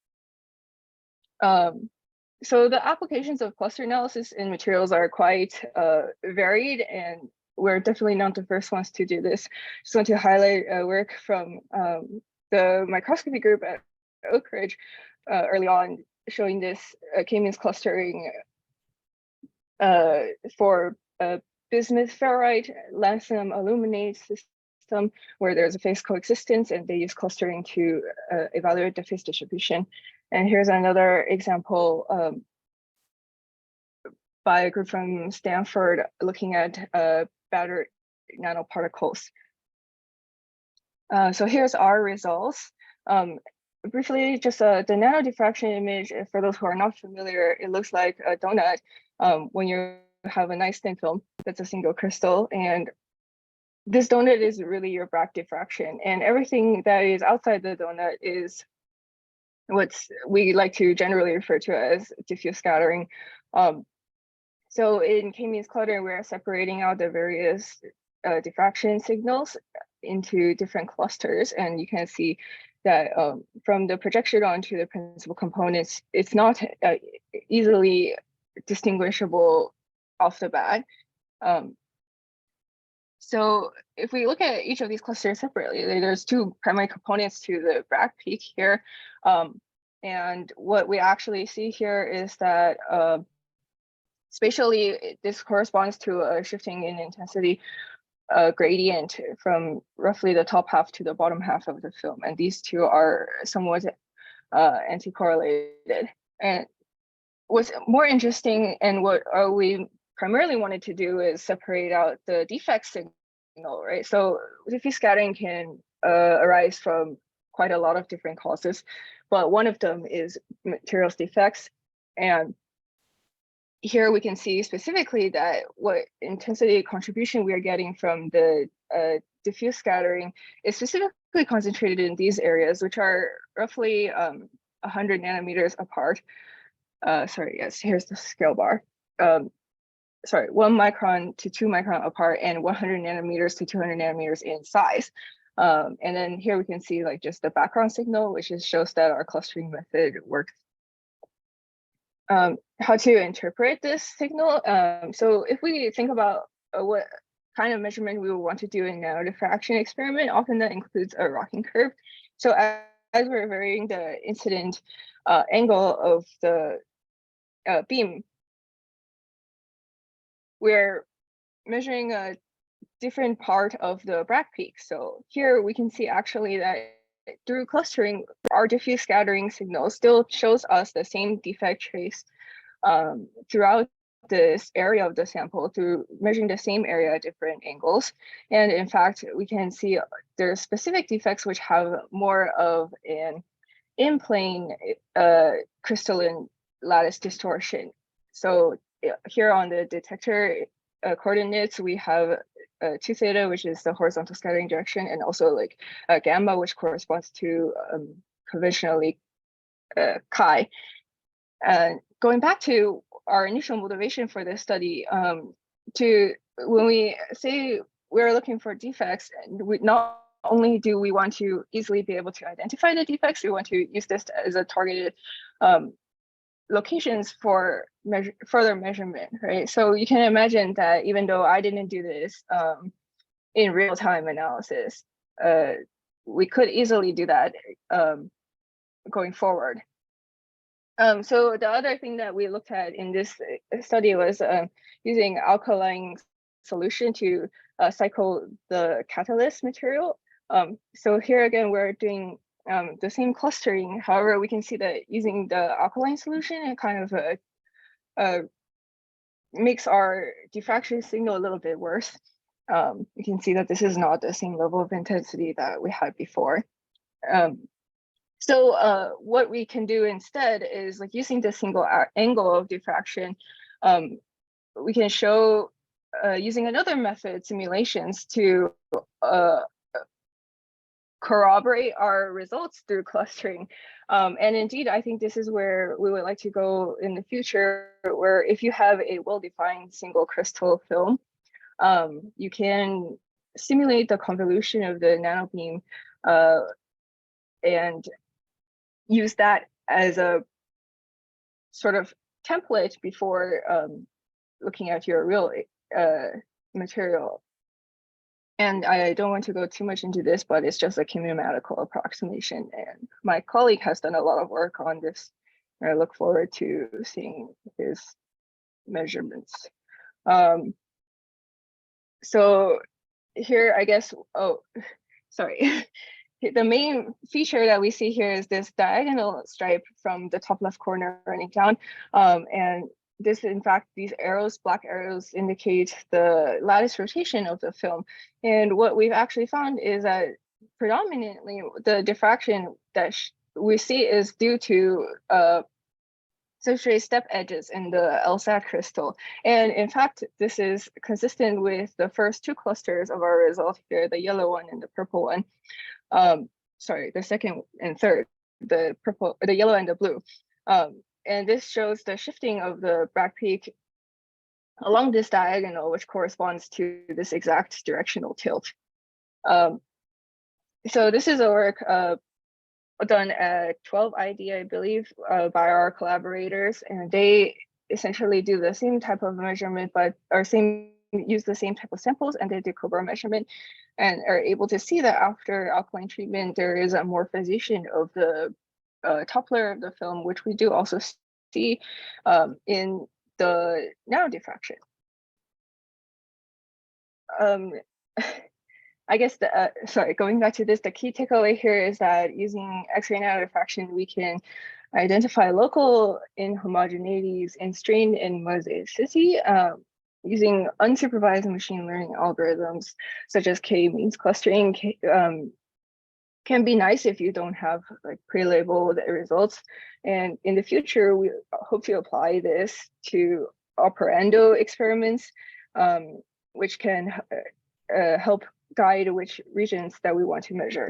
So the applications of cluster analysis in materials are quite varied, and we're definitely not the first ones to do this. Just want to highlight work from the microscopy group at Oak Ridge early on, showing this k-means clustering for bismuth ferrite lanthanum aluminate system, where there's a phase coexistence, and they use clustering to evaluate the phase distribution. And here's another example by a group from Stanford looking at battery nanoparticles. So here's our results. Briefly, just the nano diffraction image, for those who are not familiar, it looks like a donut when you have a nice thin film that's a single crystal. And this donut is really your Bragg diffraction, and everything that is outside the donut is what we like to generally refer to as diffuse scattering. So in k-means clustering, we're separating out the various diffraction signals into different clusters, and you can see that from the projection onto the principal components, it's not easily distinguishable off the bat. So if we look at each of these clusters separately, there's 2 primary components to the Bragg peak here. And what we actually see here is that spatially, this corresponds to a shifting in intensity gradient from roughly the top half to the bottom half of the film. And these 2 are somewhat anti-correlated. And what's more interesting, and what we primarily wanted to do, is separate out the defect signal, right? So diffuse scattering can arise from quite a lot of different causes, but one of them is materials defects. And here we can see specifically that what intensity contribution we are getting from the diffuse scattering is specifically concentrated in these areas, which are roughly 100 nanometers apart. Sorry, yes, here's the scale bar. Sorry, 1 micron to 2 micron apart, and 100 nanometers to 200 nanometers in size. And then here we can see like just the background signal, which shows that our clustering method works. How to interpret this signal. So if we think about what kind of measurement we will want to do in nano diffraction experiment, often that includes a rocking curve. So as we're varying the incident angle of the beam, we're measuring a different part of the Bragg peak. So here we can see actually that through clustering, our diffuse scattering signal still shows us the same defect trace throughout this area of the sample through measuring the same area at different angles. And in fact, we can see there are specific defects which have more of an in-plane crystalline lattice distortion. So here on the detector coordinates, we have 2 theta, which is the horizontal scattering direction, and also like gamma, which corresponds to conventionally chi. Going back to our initial motivation for this study, when we say we're looking for defects, we not only do we want to easily be able to identify the defects, we want to use this as a targeted locations for further measurement, right? So you can imagine that even though I didn't do this in real-time analysis, we could easily do that going forward. So the other thing that we looked at in this study was using alkaline solution to cycle the catalyst material. So here again, we're doing the same clustering. However, we can see that using the alkaline solution, it kind of makes our diffraction signal a little bit worse. You can see that this is not the same level of intensity that we had before. So what we can do instead is like using the single angle of diffraction, we can show using another method, simulations, to corroborate our results through clustering. And indeed, I think this is where we would like to go in the future, where if you have a well-defined single crystal film, you can simulate the convolution of the nanobeam and use that as a sort of template before looking at your real material. And I don't want to go too much into this, but it's just a kinematical approximation. And my colleague has done a lot of work on this. And I look forward to seeing his measurements. So here, I guess, oh, sorry. The main feature that we see here is this diagonal stripe from the top left corner running down. And this, in fact, these arrows, black arrows, indicate the lattice rotation of the film. And what we've actually found is that predominantly the diffraction that we see is due to substrate step edges in the LSAT crystal. And in fact, this is consistent with the first 2 clusters of our result here, the yellow one and the purple one. Sorry, the second and third, the purple, the yellow and the blue. And this shows the shifting of the Bragg peak along this diagonal, which corresponds to this exact directional tilt. So this is a work done at 12ID, I believe, by our collaborators, and they essentially do the same type of measurement, but use the same type of samples, and they do Cobra measurement, and are able to see that after alkaline treatment, there is a morphization of the top layer of the film, which we do also see in the nano diffraction. I guess sorry, going back to this, the key takeaway here is that using X-ray nano diffraction, we can identify local inhomogeneities in strain and mosaicity using unsupervised machine learning algorithms such as K-means clustering. Can be nice if you don't have like pre-labeled results. And in the future, we hope to apply this to operando experiments, which can help guide which regions that we want to measure.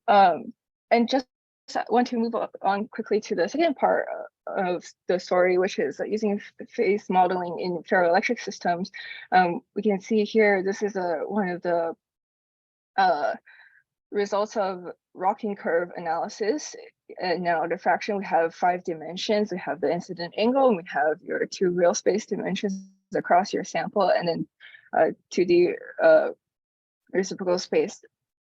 And just want to move on quickly to the second part of the story, which is using phase modeling in ferroelectric systems. We can see here, this is one of the results of rocking curve analysis. And now diffraction, we have 5 dimensions. We have the incident angle, and we have your 2 real space dimensions across your sample, and then 2D reciprocal space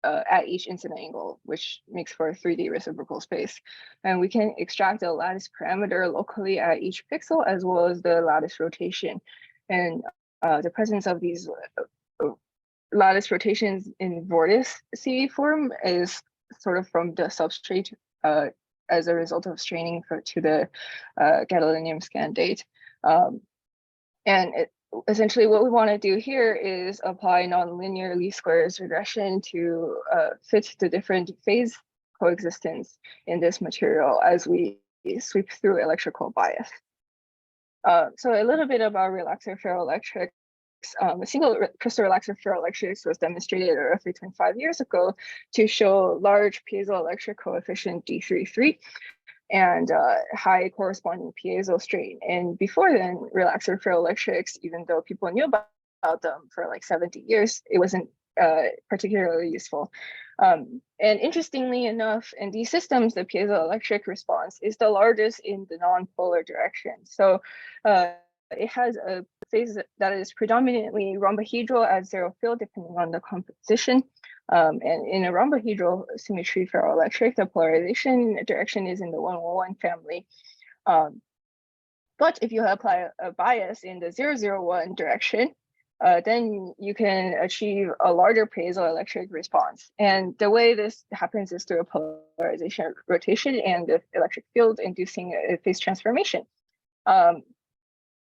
at each incident angle, which makes for a 3D reciprocal space. And we can extract the lattice parameter locally at each pixel, as well as the lattice rotation. And the presence of these lattice rotations in vortice form is sort of from the substrate as a result of straining to the gadolinium scan date. And essentially what we want to do here is apply nonlinear least squares regression to fit the different phase coexistence in this material as we sweep through electrical bias. So a little bit about relaxer ferroelectrics. A single crystal relaxer ferroelectrics was demonstrated roughly 25 years ago to show large piezoelectric coefficient D33 and high corresponding piezo strain. And before then, relaxer ferroelectrics, even though people knew about them for like 70 years, it wasn't particularly useful. And interestingly enough, in these systems, the piezoelectric response is the largest in the non-polar direction. So it has a phase that is predominantly rhombohedral at zero field, depending on the composition. And in a rhombohedral symmetry ferroelectric, the polarization direction is in the 111 family. But if you apply a bias in the 001 direction, then you can achieve a larger piezoelectric response. And the way this happens is through a polarization rotation and the electric field inducing a phase transformation.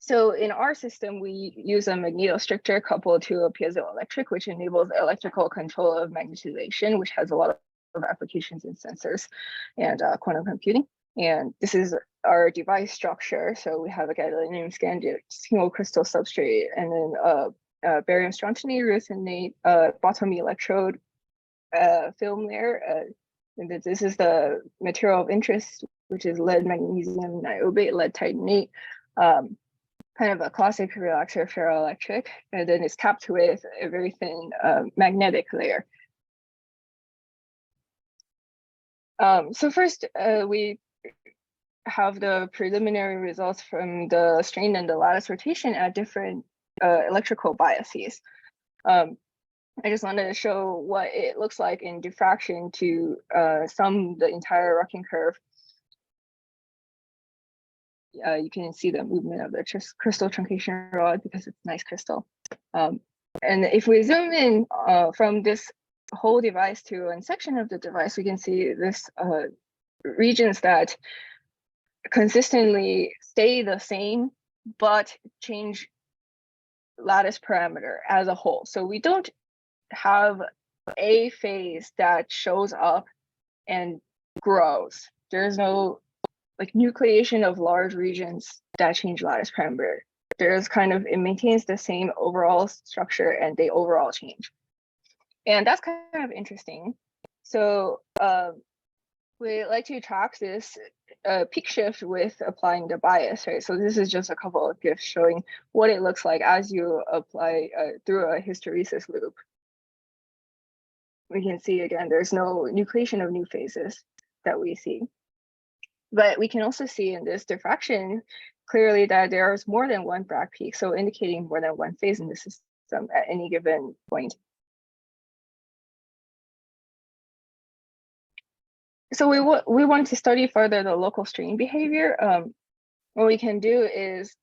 So in our system, we use a magnetostrictor coupled to a piezoelectric, which enables electrical control of magnetization, which has a lot of applications in sensors and quantum computing. And this is our device structure. So we have a gadolinium scandium single crystal substrate, and then barium strontium ruthenate bottom electrode film layer. And this is the material of interest, which is lead magnesium niobate, lead titanate. Kind of a classic relaxer ferroelectric, and then it's capped with a very thin magnetic layer. So first, we have the preliminary results from the strain and the lattice rotation at different electrical biases. I just wanted to show what it looks like in diffraction to sum the entire rocking curve. You can see the movement of the crystal truncation rod because it's nice crystal. And if we zoom in from this whole device to one section of the device, we can see this regions that consistently stay the same, but change lattice parameter as a whole. So we don't have a phase that shows up and grows. There's no like nucleation of large regions that change lattice parameter. There's kind of, it maintains the same overall structure and they overall change. And that's kind of interesting. So we like to track this peak shift with applying the bias, right? So this is just a couple of GIFs showing what it looks like as you apply through a hysteresis loop. We can see again, there's no nucleation of new phases that we see. But we can also see in this diffraction clearly that there's more than one Bragg peak, so indicating more than one phase in the system at any given point. So we want to study further the local strain behavior. What we can do is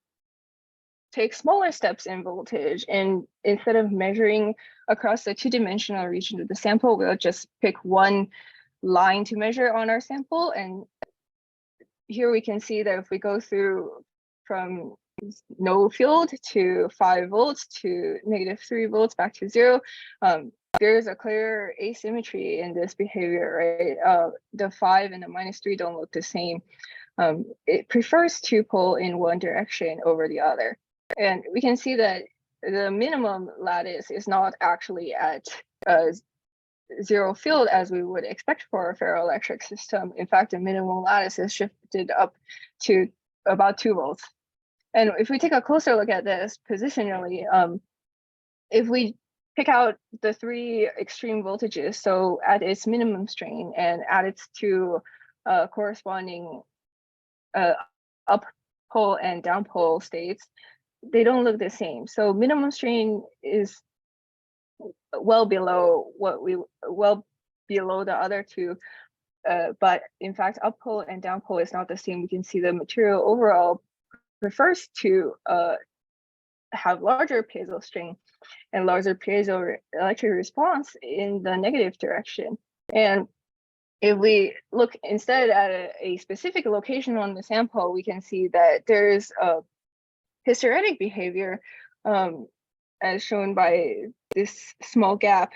take smaller steps in voltage, and instead of measuring across the two-dimensional region of the sample, we'll just pick one line to measure on our sample. And here we can see that if we go through from no field to 5 volts to -3 volts back to 0, there's a clear asymmetry in this behavior, right? The 5 and the -3 don't look the same. It prefers to pull in one direction over the other. And we can see that the minimum lattice is not actually at 0 field as we would expect for a ferroelectric system. In fact, the minimum lattice is shifted up to about 2 volts. And if we take a closer look at this positionally, if we pick out the 3 extreme voltages, so at its minimum strain and at its 2 corresponding up pole and down pole states, they don't look the same. So minimum strain is well below the other 2, but in fact up pole and down pole is not the same. We can see the material overall prefers to have larger piezo strain and larger piezoelectric response in the negative direction. And if we look instead at a specific location on the sample, we can see that there's a hysteretic behavior as shown by this small gap.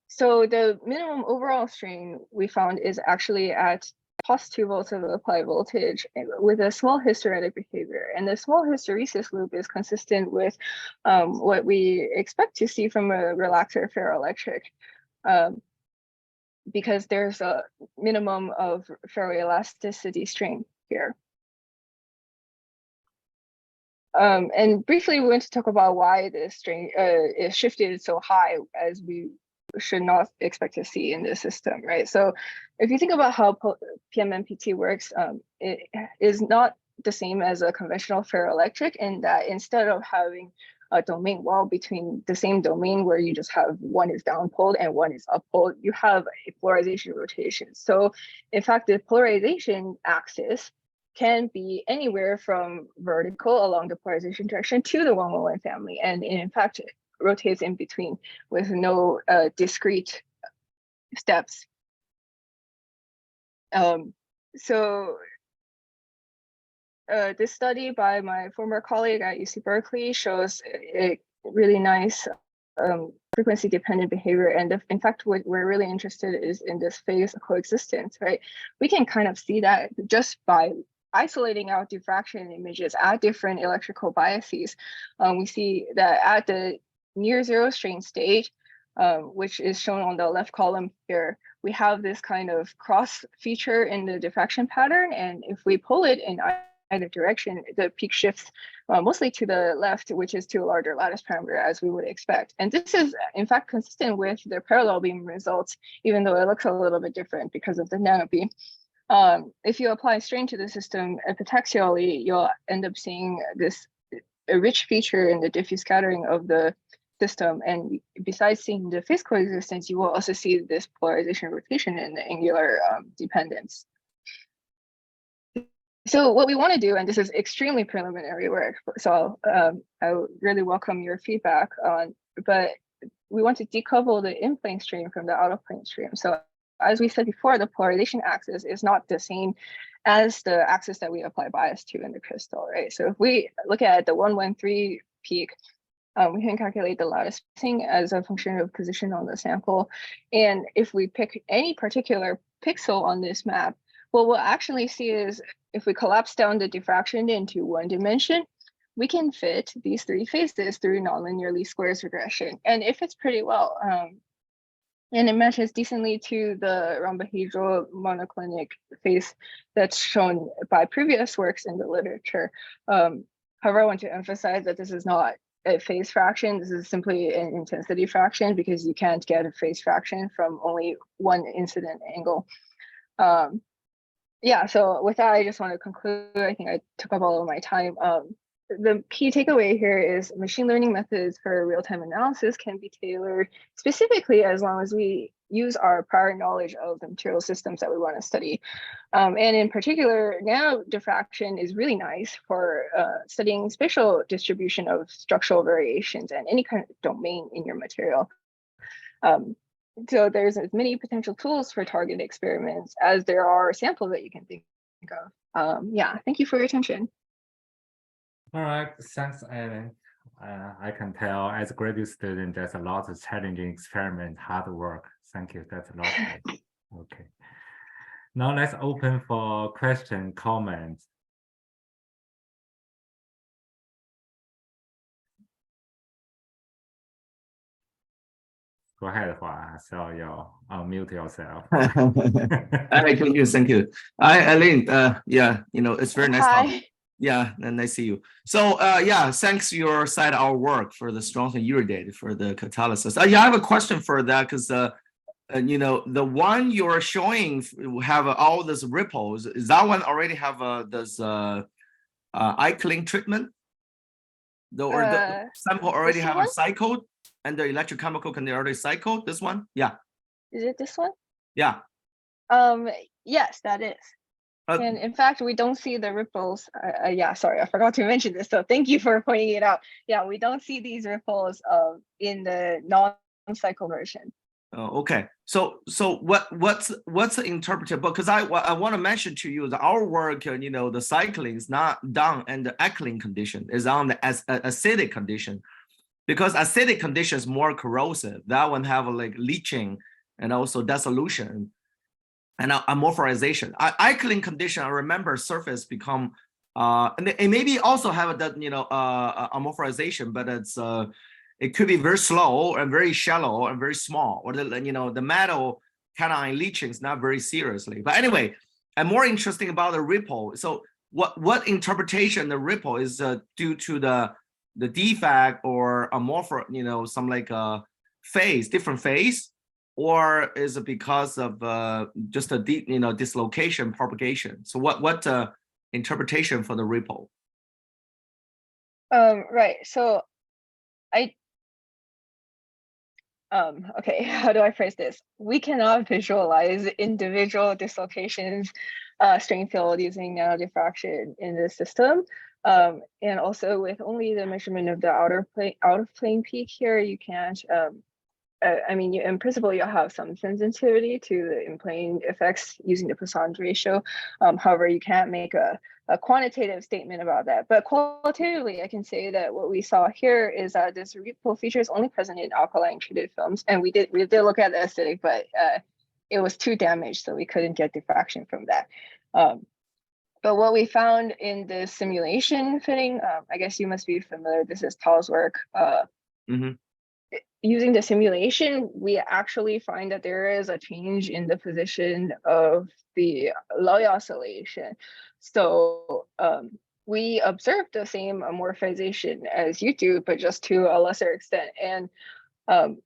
So the minimum overall strain we found is actually at plus 2 volts of applied voltage with a small hysteretic behavior. And the small hysteresis loop is consistent with what we expect to see from a relaxer ferroelectric, because there's a minimum of ferroelasticity strain here. And briefly, we want to talk about why the strain is shifted so high, as we should not expect to see in this system, right? So if you think about how PMMPT works, it is not the same as a conventional ferroelectric in that instead of having a domain wall between the same domain where you just have one is downpoled and one is uppoled, you have a polarization rotation. So in fact, the polarization axis can be anywhere from vertical along the polarization direction to the 111 family. And in fact, it rotates in between with no discrete steps. This study by my former colleague at UC Berkeley shows a really nice frequency dependent behavior. And in fact, what we're really interested is in this phase coexistence, right? We can kind of see that just by isolating out diffraction images at different electrical biases. We see that at the near zero strain state, which is shown on the left column here, we have this kind of cross feature in the diffraction pattern. And if we pull it in either direction, the peak shifts mostly to the left, which is to a larger lattice parameter, as we would expect. And this is, in fact, consistent with the parallel beam results, even though it looks a little bit different because of the nanobeam. If you apply strain to the system epitaxially, you'll end up seeing a rich feature in the diffuse scattering of the system. And besides seeing the phase coexistence, you will also see this polarization rotation and the angular dependence. So what we want to do, and this is extremely preliminary work, so I would really welcome your feedback on, but we want to decouple the in-plane stream from the out-of-plane stream. So as we said before, the polarization axis is not the same as the axis that we apply bias to in the crystal, right? So if we look at the 113 peak, we can calculate the lattice spacing as a function of position on the sample. And if we pick any particular pixel on this map, what we'll actually see is if we collapse down the diffraction into one dimension, we can fit these three phases through nonlinear least squares regression. And it fits pretty well. And it matches decently to the rhombohedral monoclinic phase that's shown by previous works in the literature. However, I want to emphasize that this is not a phase fraction. This is simply an intensity fraction because you can't get a phase fraction from only one incident angle. Yeah, so with that, I just want to conclude. I think I took up all of my time. The key takeaway here is machine learning methods for real-time analysis can be tailored specifically as long as we use our prior knowledge of the material systems that we want to study. And in particular, nano diffraction is really nice for studying spatial distribution of structural variations and any kind of domain in your material. So there's as many potential tools for target experiments as there are samples that you can think of. Yeah, thank you for your attention. All right, thanks, Ellen. I can tell as a graduate student, there's a lot of challenging experiment, hard work. Thank you, that's a lot. Okay. Now let's open for question, comments. Go ahead, Hua. I saw you unmute yourself. Thank you. Hi, Eileen. Yeah, it's very nice. Hi. Yeah, and I see you. So yeah, thanks your side our work for the strong and iridate for the catalysis. Yeah, I have a question for that because the one you're showing have all these ripples. Is that one already have this eye-clean treatment? Or the sample already have a cycled and the electrochemical can already cycle this one? Yeah. Is it this one? Yeah. Yes, that is. And in fact, we don't see the ripples. Yeah, sorry, I forgot to mention this. So thank you for pointing it out. Yeah, we don't see these ripples in the non-cycle version. Oh, okay. So what's the interpreted? Because I want to mention to you that our work, the cycling is not done in the alkaline condition, is on the acidic condition, because acidic condition is more corrosive. That one have like leaching and also dissolution. and amorphization. Alkaline condition, I remember surface become, and it maybe also have that, amorphization, but it could be very slow and very shallow and very small, or the metal cation leaching is not very seriously. But anyway, I'm more interesting about the ripple. So what interpretation the ripple is due to the defect or some like different phase, or is it because of just a deep dislocation propagation? So what interpretation for the ripple? Right. So okay, how do I phrase this? We cannot visualize individual dislocations, strain field using nanodiffraction in the system. And also with only the measurement of the out of plane peak here, you can't, I mean, in principle, you'll have some sensitivity to the in-plane effects using the Poisson's ratio. However, you can't make a quantitative statement about that. But qualitatively, I can say that what we saw here is that this ripple feature is only present in alkaline treated films. And we did look at the acidic, but it was too damaged, so we couldn't get diffraction from that. But what we found in the simulation fitting, I guess you must be familiar, this is Tal's work. Using the simulation, we actually find that there is a change in the position of the Lowy oscillation. So we observed the same amorphization as you do, but just to a lesser extent. And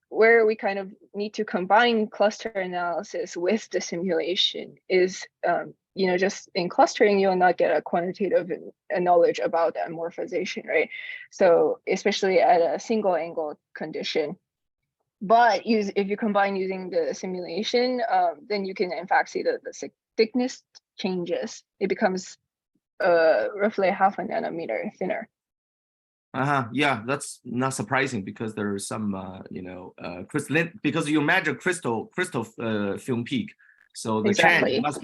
where we kind of need to combine cluster analysis with the simulation is, just in clustering, you'll not get a quantitative knowledge about the amorphization, right? So especially at a single angle condition. But if you combine using the simulation, then you can in fact see the thickness changes. It becomes roughly 0.5 nanometer thinner. Yeah, that's not surprising because there's some crystalline, because you measure crystal film peak, so the change must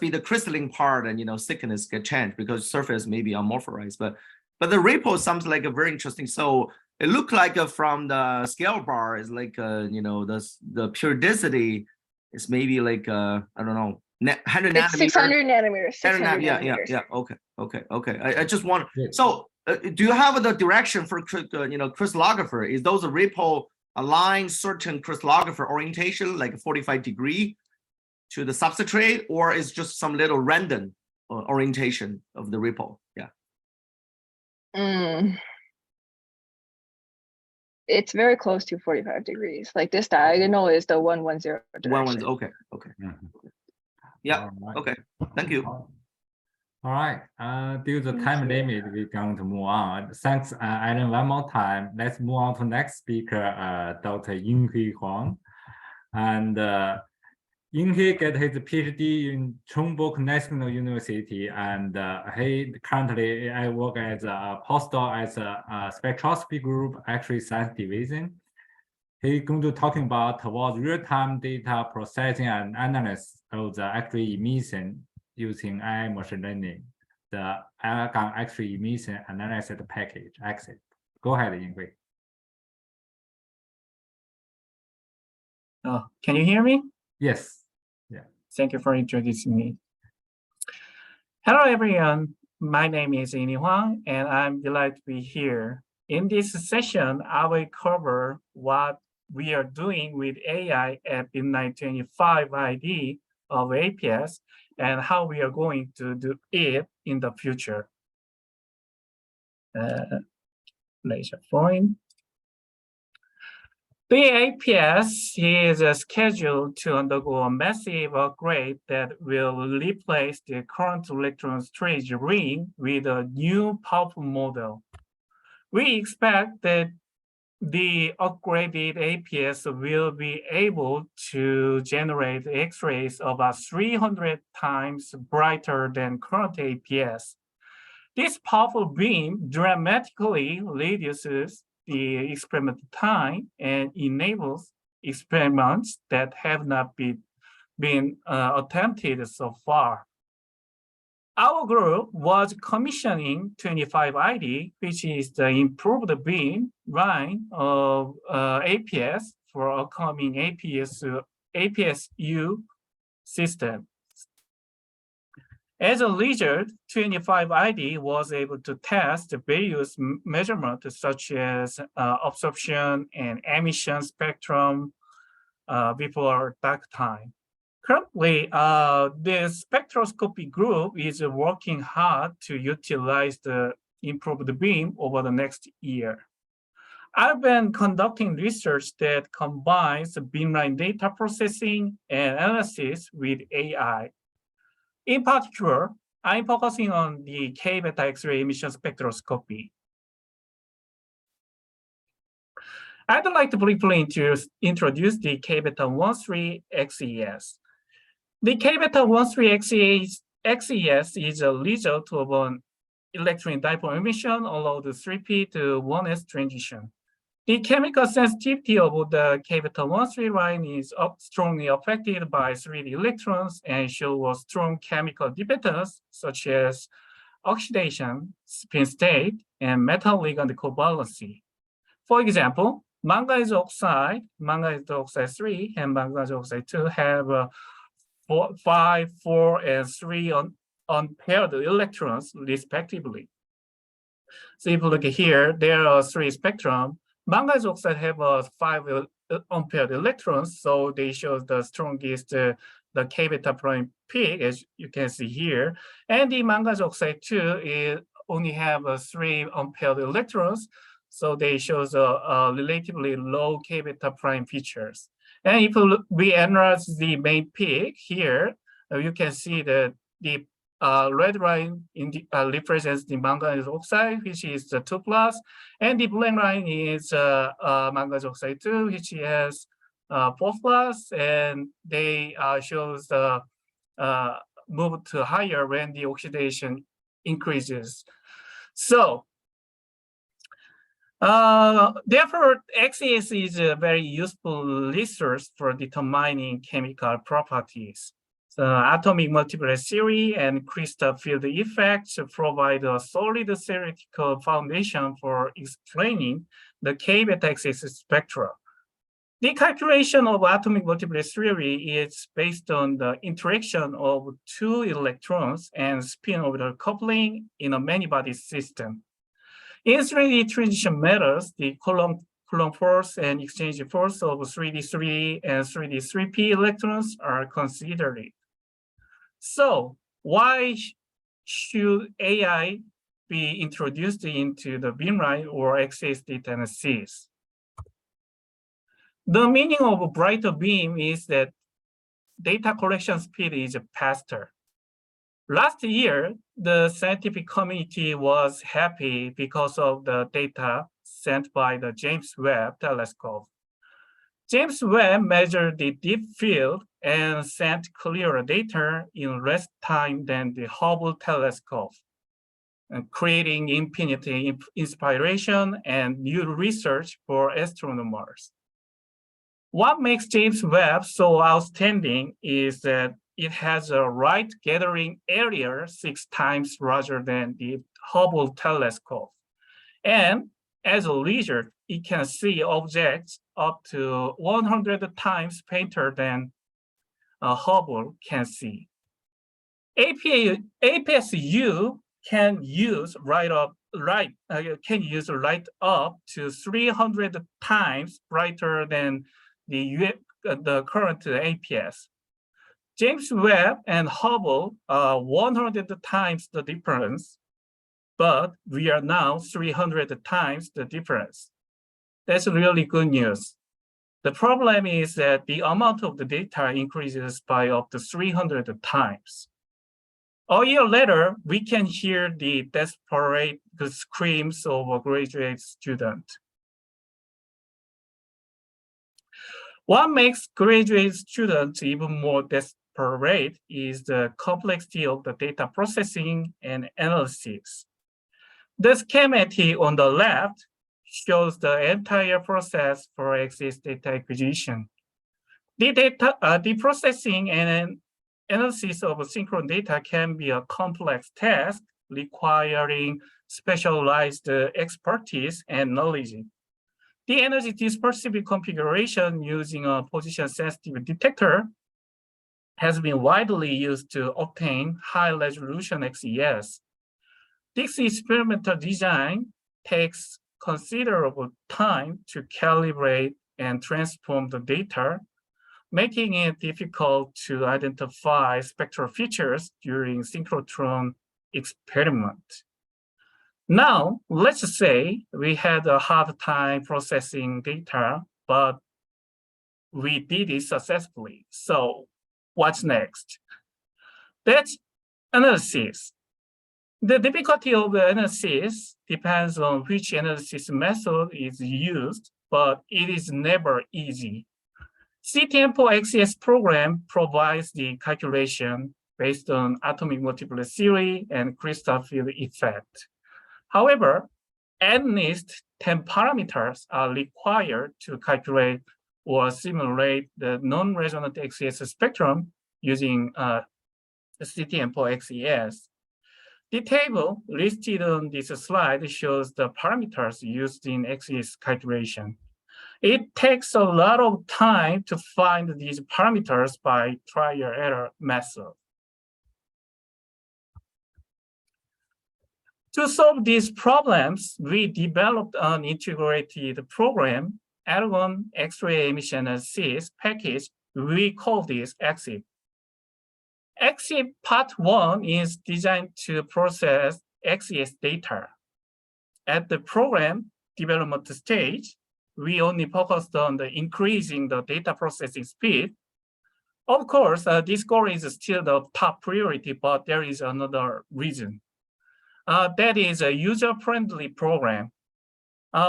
be the crystalline part, and thickness get changed because surface may be amorphized. But the ripple sounds like a very interesting. So it looked like from the scale bar is like the periodicity is maybe like I don't know, 100 nanometers. 600 nanometers. 600 nanometers. Yeah. Okay. I just want. So do you have the direction for crystallographer? Is those ripple align certain crystallographer orientation, like 45 degree to the substrate, or is just some little random orientation of the ripple? Yeah. It's very close to 45 degrees. Like this diagonal is the 110 direction. Okay. Yeah. Right. Okay. Thank you. All right. Due to the time limit, we're going to move on. Thanks, Alan, one more time. Let's move on to next speaker, Dr. Yinghui Huang. And Yinghui got his PhD in Chongbuk National University, and he currently work as a postdoc as a spectroscopy group, X-ray science division. He's going to talking about towards real-time data processing and analysis of the X-ray emission using AI machine learning, the Argon X-ray emission analysis package, EXIT. Go ahead, Yinghui. Oh, can you hear me? Yes. Yeah. Thank you for introducing me. Hello, everyone. My name is Yinghui Huang, and I'm delighted to be here. In this session, I will cover what we are doing with AI at BIM925 ID of APS and how we are going to do it in the future. Laser point. The APS is scheduled to undergo a massive upgrade that will replace the current electron storage ring with a new powerful model. We expect that the upgraded APS will be able to generate X-rays about 300 times brighter than current APS. This powerful beam dramatically reduces the experimental time and enables experiments that have not been attempted so far. Our group was commissioning 25ID, which is the improved beam line of APS for upcoming APS-U system. As a result, 25ID was able to test various measurements such as absorption and emission spectrum before dark time. Currently, the spectroscopy group is working hard to utilize the improved beam over the next year. I've been conducting research that combines beamline data processing and analysis with AI. In particular, I'm focusing on the K-beta X-ray emission spectroscopy. I'd like to briefly introduce the K-beta 13 XES. The K-beta 13 XES is a result of an electron dipole emission along the 3p to 1s transition. The chemical sensitivity of the K-beta 13 line is strongly affected by 3D electrons and show a strong chemical dependence such as oxidation, spin state, and metal ligand covalency. For example, manganese oxide 3, and manganese oxide 2 have 5, 4, and 3 unpaired electrons respectively. So if you look at here, there are 3 spectrum. Manganese oxide have 5 unpaired electrons, so they show the strongest the K-beta prime peak, as you can see here. And the manganese oxide 2 only have 3 unpaired electrons, so they show relatively low K-beta prime features. And if we analyze the main peak here, you can see that the red line represents the manganese oxide, which is the 2+, and the black line is manganese oxide 2, which has 4+, and they shows the move to higher when the oxidation increases. So, therefore, XES is a very useful resource for determining chemical properties. So atomic multiplet theory and crystal field effects provide a solid theoretical foundation for explaining the K-beta XES spectra. The calculation of atomic multiplet theory is based on the interaction of 2 electrons and spin-orbital coupling in a many-body system. In 3D transition methods, the Coulomb force and exchange force of 3D3 and 3D3p electrons are considered. So why should AI be introduced into the beamline or XES data analysis? The meaning of a brighter beam is that data collection speed is faster. Last year, the scientific community was happy because of the data sent by the James Webb telescope. James Webb measured the deep field and sent clearer data in less time than the Hubble telescope, creating infinite inspiration and new research for astronomers. What makes James Webb so outstanding is that it has a light gathering area 6 times larger than the Hubble telescope. And as a result, it can see objects up to 100 times fainter than Hubble can see. APS-U can use light up to 300 times brighter than the current APS. James Webb and Hubble are 100 times the difference, but we are now 300 times the difference. That's really good news. The problem is that the amount of the data increases by up to 300 times. A year later, we can hear the desperate screams of a graduate student. What makes graduate students even more desperate is the complexity of the data processing and analysis. The schematic on the left shows the entire process for XES data acquisition. The processing and analysis of synchron data can be a complex task requiring specialized expertise and knowledge. The energy dispersive configuration using a position-sensitive detector has been widely used to obtain high-resolution XES. This experimental design takes considerable time to calibrate and transform the data, making it difficult to identify spectral features during synchrotron experiment. Now, let's say we had a hard time processing data, but we did it successfully. So what's next? That's analysis. The difficulty of the analysis depends on which analysis method is used, but it is never easy. CTM4XES program provides the calculation based on atomic multiplet theory and crystal field effect. However, at least 10 parameters are required to calculate or simulate the non-resonant XES spectrum using CTM4XES. The table listed on this slide shows the parameters used in XES calculation. It takes a lot of time to find these parameters by trial-error method. To solve these problems, we developed an integrated program, Argon X-ray emission analysis package. We call this EXIP. EXIP Part 1 is designed to process XES data. At the program development stage, we only focused on the increasing the data processing speed. Of course, this goal is still the top priority, but there is another reason. That is a user-friendly program.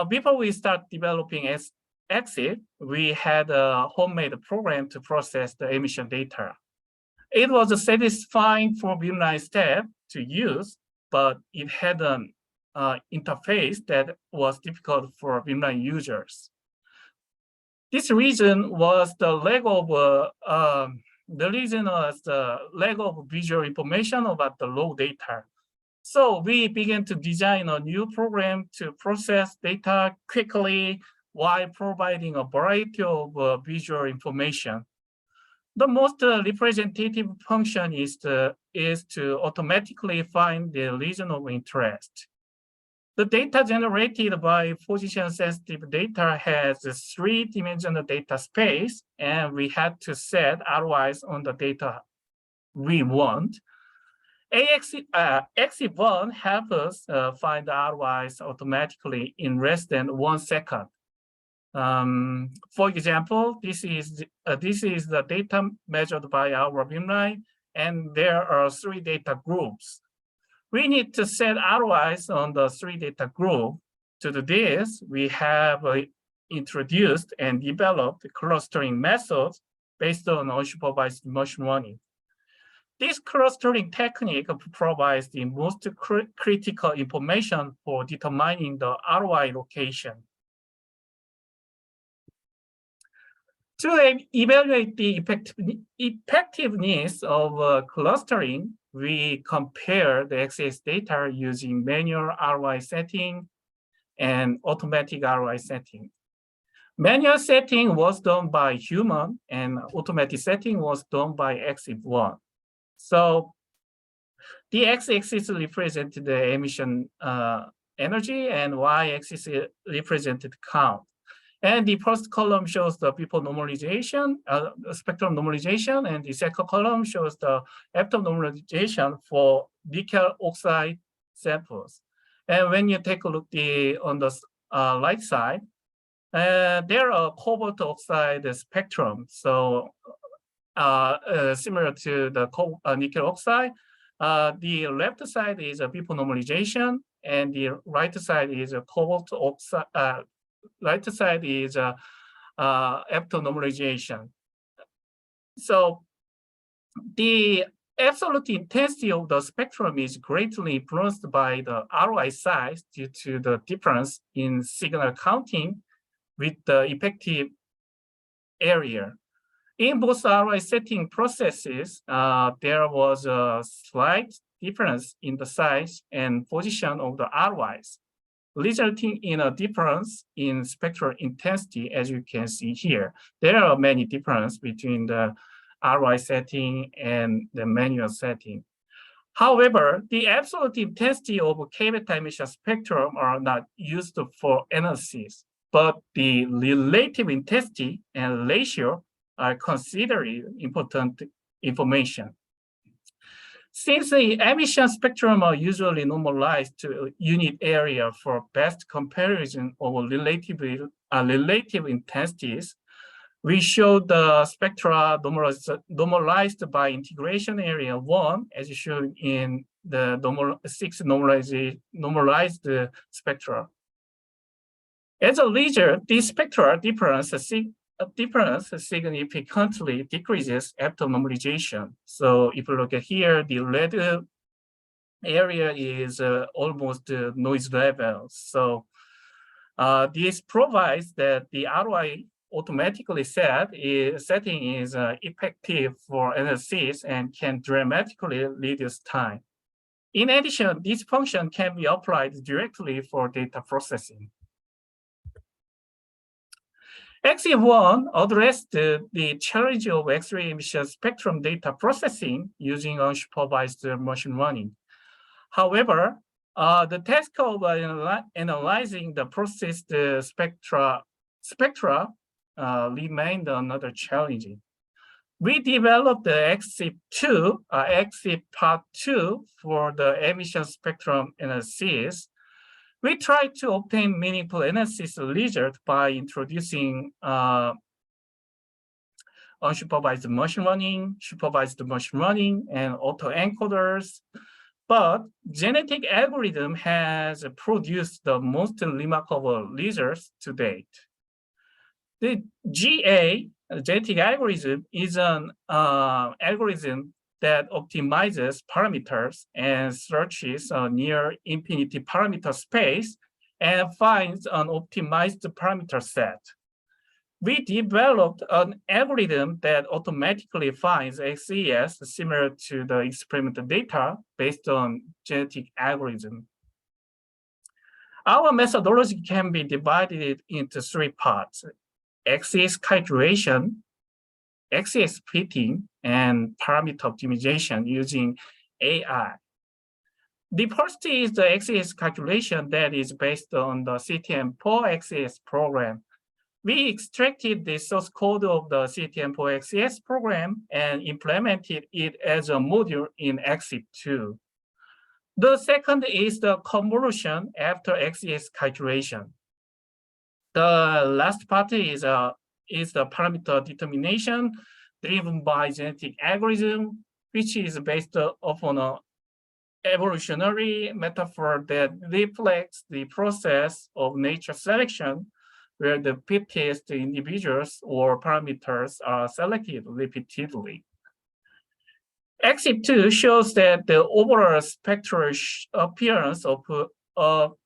Before we start developing EXIP, we had a homemade program to process the emission data. It was a satisfying for beamline step to use, but it had an interface that was difficult for beamline users. This reason was the lack of visual information about the raw data. So we began to design a new program to process data quickly while providing a variety of visual information. The most representative function is to automatically find the region of interest. The data generated by position-sensitive data has a 3-dimensional data space, and we had to set ROIs on the data we want. EXIP1 helps us find ROIs automatically in less than 1 second. For example, this is the data measured by our beamline, and there are 3 data groups. We need to set ROIs on the 3 data group. To do this, we have introduced and developed clustering methods based on unsupervised machine learning. This clustering technique provides the most critical information for determining the ROI location. To evaluate the effectiveness of clustering, we compare the XES data using manual ROI setting and automatic ROI setting. Manual setting was done by human, and automatic setting was done by EXIP1. So the x-axis represented the emission energy, and y-axis represented count. And the first column shows the people normalization, spectrum normalization, and the second column shows the after normalization for nickel oxide samples. And when you take a look on the right side, there are cobalt oxide spectrum. So similar to the nickel oxide, the left side is a people normalization, and the right side is a cobalt oxide. Right side is after normalization. So the absolute intensity of the spectrum is greatly influenced by the ROI size due to the difference in signal counting with the effective area. In both ROI setting processes, there was a slight difference in the size and position of the ROIs, resulting in a difference in spectral intensity, as you can see here. There are many differences between the RY setting and the manual setting. However, the absolute intensity of K-beta emission spectrum are not used for analysis, but the relative intensity and ratio are considered important information. Since the emission spectrum are usually normalized to unit area for best comparison of relative intensities, we show the spectra normalized by integration area 1, as shown in the 6 normalized spectra. As a result, the spectral difference significantly decreases after normalization. So if you look at here, the red area is almost noise level. So this provides that the ROI automatically setting is effective for analysis and can dramatically reduce time. In addition, this function can be applied directly for data processing. XE1 addressed the challenge of X-ray emission spectrum data processing using unsupervised machine learning. However, the task of analyzing the processed spectra remained another challenge. We developed the XE Part 2 for the emission spectrum analysis. We tried to obtain meaningful analysis result by introducing unsupervised machine learning, supervised machine learning, and autoencoders. But genetic algorithm has produced the most remarkable results to date. The GA, genetic algorithm, is an algorithm that optimizes parameters and searches a near infinity parameter space and finds an optimized parameter set. We developed an algorithm that automatically finds XES similar to the experimental data based on genetic algorithm. Our methodology can be divided into 3 parts: XES calculation, XES fitting, and parameter optimization using AI. The first is the XES calculation that is based on the CTM4 XES program. We extracted the source code of the CTM4 XES program and implemented it as a module in XE2. The second is the convolution after XES calculation. The last part is the parameter determination driven by genetic algorithm, which is based upon an evolutionary metaphor that reflects the process of nature selection, where the fittest individuals or parameters are selected repeatedly. XE2 shows that the overall spectral appearance of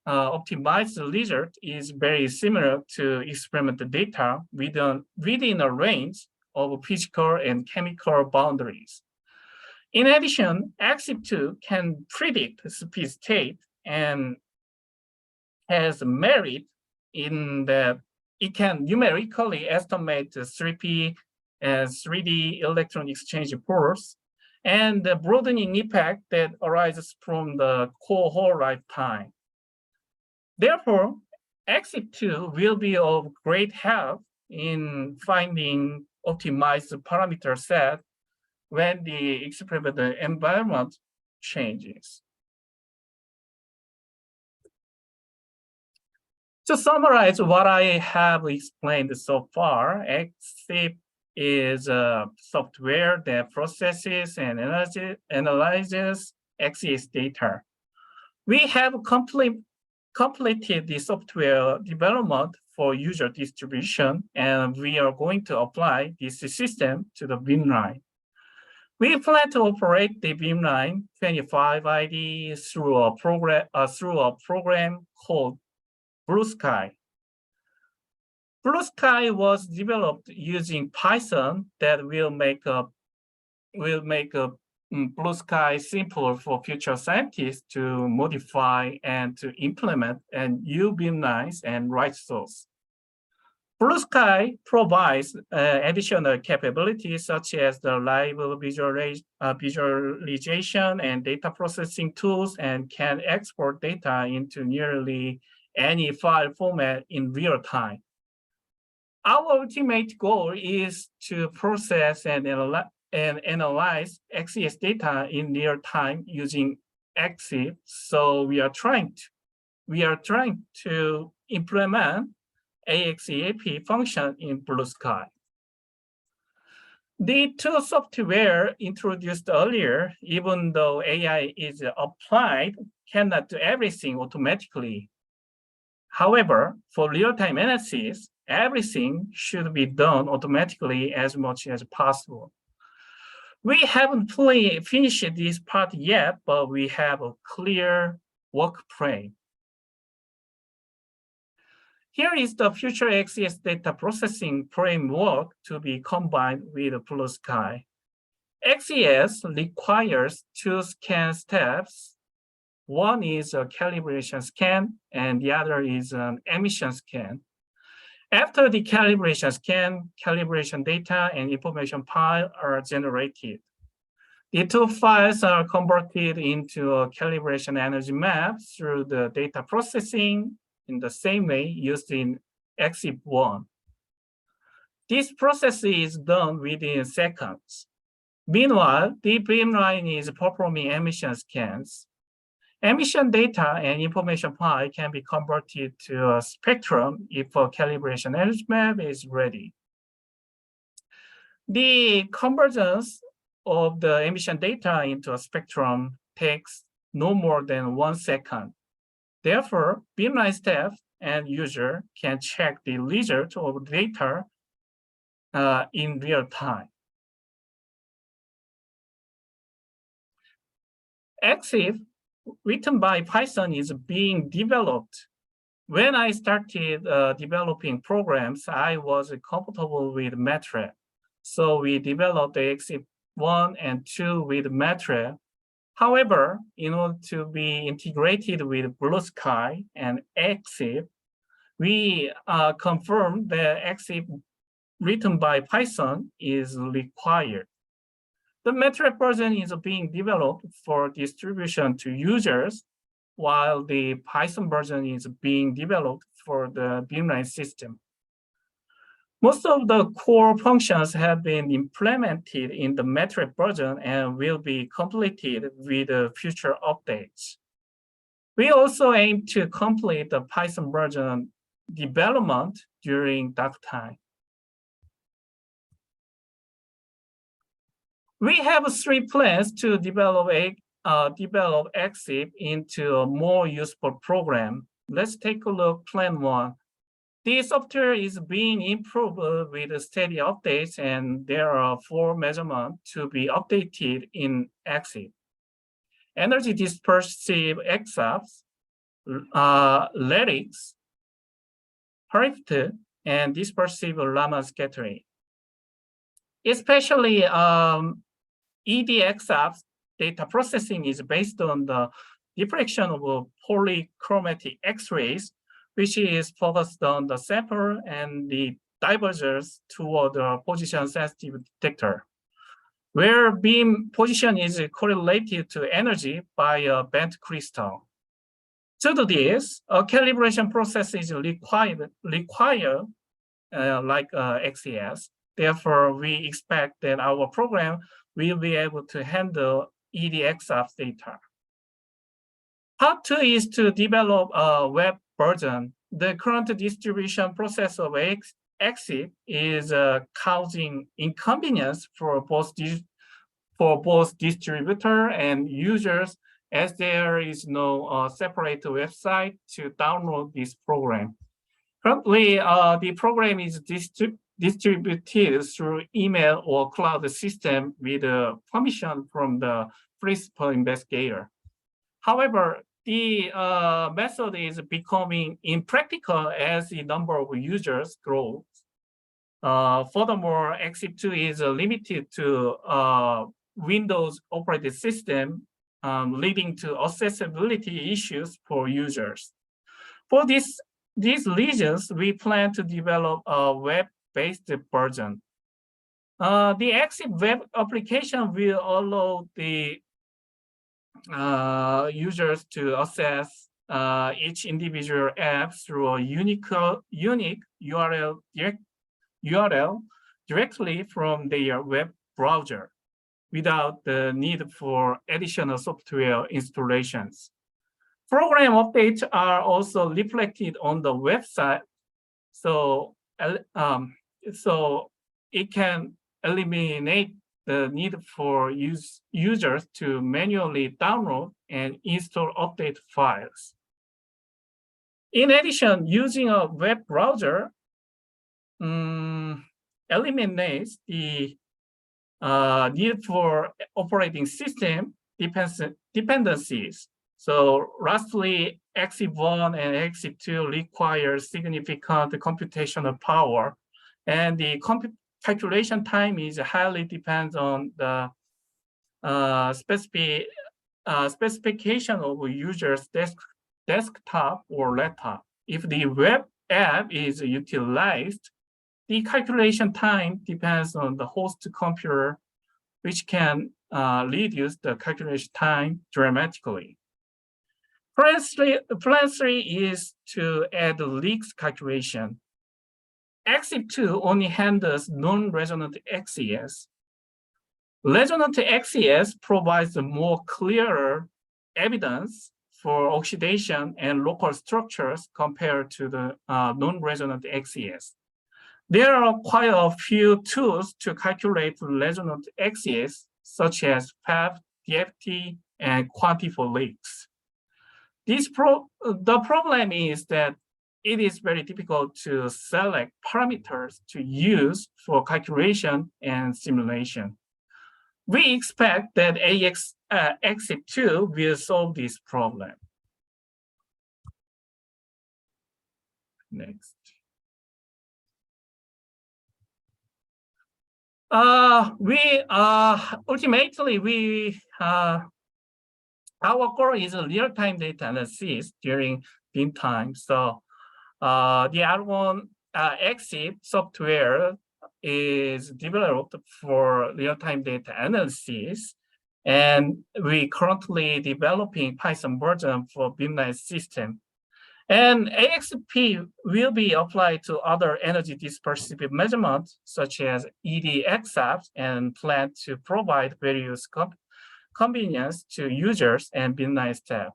optimized result is very similar to experimental data within a range of physical and chemical boundaries. In addition, XE2 can predict speed state and has merit in that it can numerically estimate the 3P and 3D electron exchange force and the broadening effect that arises from the core hole lifetime. Therefore, XE2 will be of great help in finding optimized parameter set when the experimental environment changes. To summarize what I have explained so far, XEP is a software that processes and analyzes XES data. We have completed the software development for user distribution, and we are going to apply this system to the beamline. We plan to operate the beamline 25 ID through a program called Blue Sky. Blue Sky was developed using Python that will make Blue Sky simpler for future scientists to modify and to implement and use beamlines and write source. Blue Sky provides additional capabilities such as the live visualization and data processing tools, and can export data into nearly any file format in real time. Our ultimate goal is to process and analyze XES data in real time using EXIF. So we are trying to implement AXEAP function in Blue Sky. The two software introduced earlier, even though AI is applied, cannot do everything automatically. However, for real-time analysis, everything should be done automatically as much as possible. We haven't fully finished this part yet, but we have a clear work frame. Here is the future XES data processing framework to be combined with Blue Sky. XES requires two scan steps. One is a calibration scan, and the other is an emission scan. After the calibration scan, calibration data and information file are generated. The two files are converted into a calibration energy map through the data processing in the same way used in EXIF1. This process is done within seconds. Meanwhile, the beamline is performing emission scans. Emission data and information file can be converted to a spectrum if a calibration energy map is ready. The convergence of the emission data into a spectrum takes no more than 1 second. Therefore, beamline staff and user can check the result of data in real time. EXIF, written by Python, is being developed. When I started developing programs, I was comfortable with MATLAB. So we developed the EXIF1 and 2 with MATLAB. However, in order to be integrated with Blue Sky and EXIF, we confirmed that EXIF written by Python is required. The MATLAB version is being developed for distribution to users, while the Python version is being developed for the beamline system. Most of the core functions have been implemented in the MATLAB version and will be completed with future updates. We also aim to complete the Python version development during that time. We have 3 plans to develop EXIF into a more useful program. Let's take a look. Plan 1. The software is being improved with steady updates, and there are 4 measurements to be updated in EXIF. Energy dispersive EXAFs, lyrics, Harift, and dispersive Raman scattering. Especially EDXAF's data processing is based on the diffraction of polychromatic X-rays, which is focused on the sample and the divergence toward the position-sensitive detector, where beam position is correlated to energy by a bent crystal. To do this, a calibration process is required like XES. Therefore, we expect that our program will be able to handle EDXAF data. Part 2 is to develop a web version. The current distribution process of EXIF is causing inconvenience for both distributor and users, as there is no separate website to download this program. Currently, the program is distributed through email or cloud system with permission from the principal investigator. However, the method is becoming impractical as the number of users grows. Furthermore, EXIF2 is limited to Windows operating system, leading to accessibility issues for users. For this these regions, we plan to develop a web-based version. The active web application will allow the users to access each individual app through a unique URL directly from their web browser without the need for additional software installations. Program updates are also reflected on the website, so it can eliminate the need for users to manually download and install update files. In addition, using a web browser eliminates the need for operating system dependencies. So lastly, EXIF1 and EXIF2 require significant computational power, and the calculation time is highly depends on the specification of a user's desktop or laptop. If the web app is utilized, the calculation time depends on the host computer, which can reduce the calculation time dramatically. Plan 3 is to add leaks calculation. EXIF2 only handles non-resonant XES. Resonant XES provides a more clearer evidence for oxidation and local structures compared to the non-resonant XES. There are quite a few tools to calculate resonant XES, such as PEP, DFT, and quantifier leaks. The problem is that it is very difficult to select parameters to use for calculation and simulation. We expect that EXIF2 will solve this problem. Next. Ultimately, our goal is a real-time data analysis during bin time. So the R1 EXIF software is developed for real-time data analysis, and we currently developing Python version for binary system. And AXP will be applied to other energy dispersive measurements, such as EDXF, and plan to provide various convenience to users and binary staff.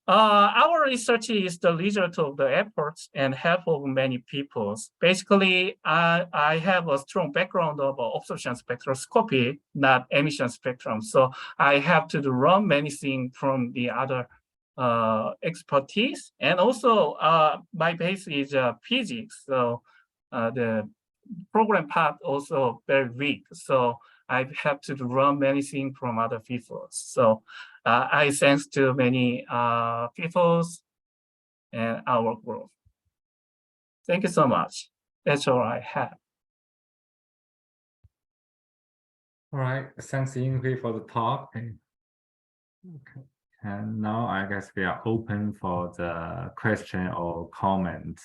Our research is the result of the efforts and help of many people. Basically, I have a strong background of absorption spectroscopy, not emission spectrum. So I have to run many things from the other expertise. And also my base is physics. So the program part also very weak. So I have to run many things from other people. So I thanks to many people and our group. Thank you so much. That's all I have. All right, thanks Yinghui for the talk. Okay. And now I guess we are open for the question or comment.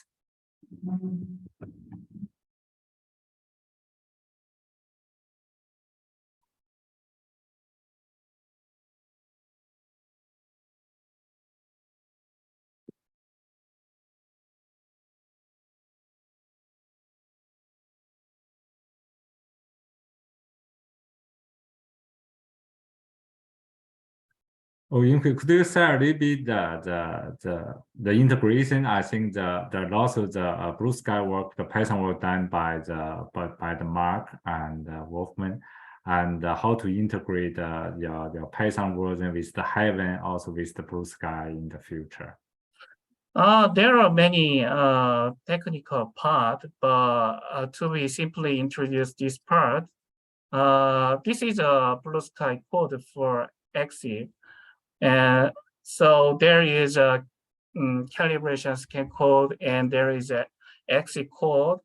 Oh, Yinghui, could you say a little bit the integration? I think the lots of the blue sky work, the Python work done by the Mark and Wolfman, and how to integrate your Python version with the Heaven, also with the blue sky in the future. There are many technical parts, but to be simply introduce this part, this is a blue sky code for EXIF. And so there is a calibration scan code, and there is a EXIF code.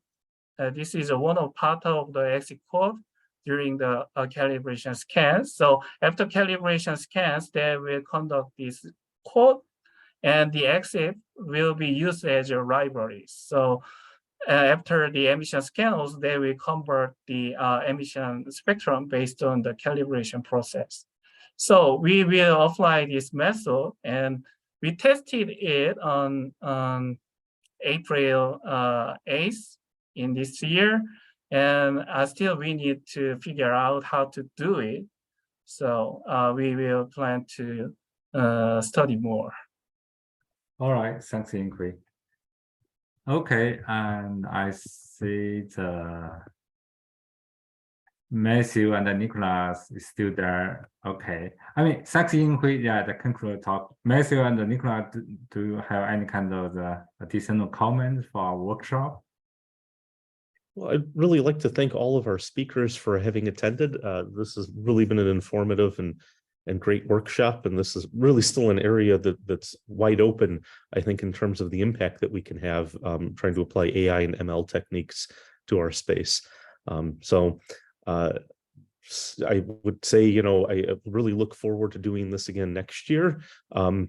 This is one of part of the EXIF code during the calibration scans. So after calibration scans, they will conduct this code, and the exit will be used as a library. So after the emission scanners, they will convert the emission spectrum based on the calibration process. So we will apply this method, and we tested it on April 8th in this year, and still we need to figure out how to do it. So we will plan to study more. All right, thanks, Ingrid. Okay, and I see the Matthew and Nicholas is still there. Okay, I mean, thanks, Ingrid. Yeah, the conclude talk. Matthew and Nicholas, do you have any kind of additional comments for our workshop? Well, I'd really like to thank all of our speakers for having attended. This has really been an informative and great workshop, and this is really still an area that's wide open, I think, in terms of the impact that we can have trying to apply AI and ML techniques to our space. I would say, you know, I really look forward to doing this again next year.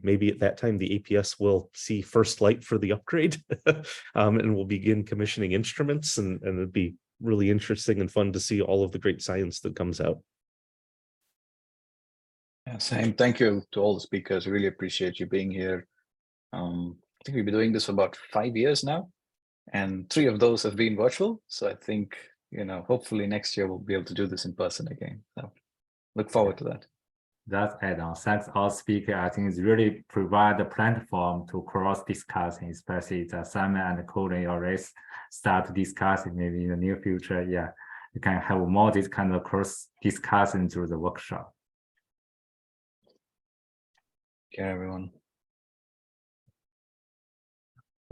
Maybe at that time, the APS will see first light for the upgrade and we'll begin commissioning instruments, and it'd be really interesting and fun to see all of the great science that comes out. Yeah, same. Thank you to all the speakers. Really appreciate you being here. I think we've been doing this for about 5 years now, and 3 of those have been virtual. So I think, you know, hopefully next year we'll be able to do this in person again. So look forward to that. That's add-on. Thanks, all speakers. I think it's really provide a platform to cross-discussing, especially the Simon and Colin already start discussing maybe in the near future. Yeah, you can have more this kind of cross-discussion through the workshop. Okay, everyone.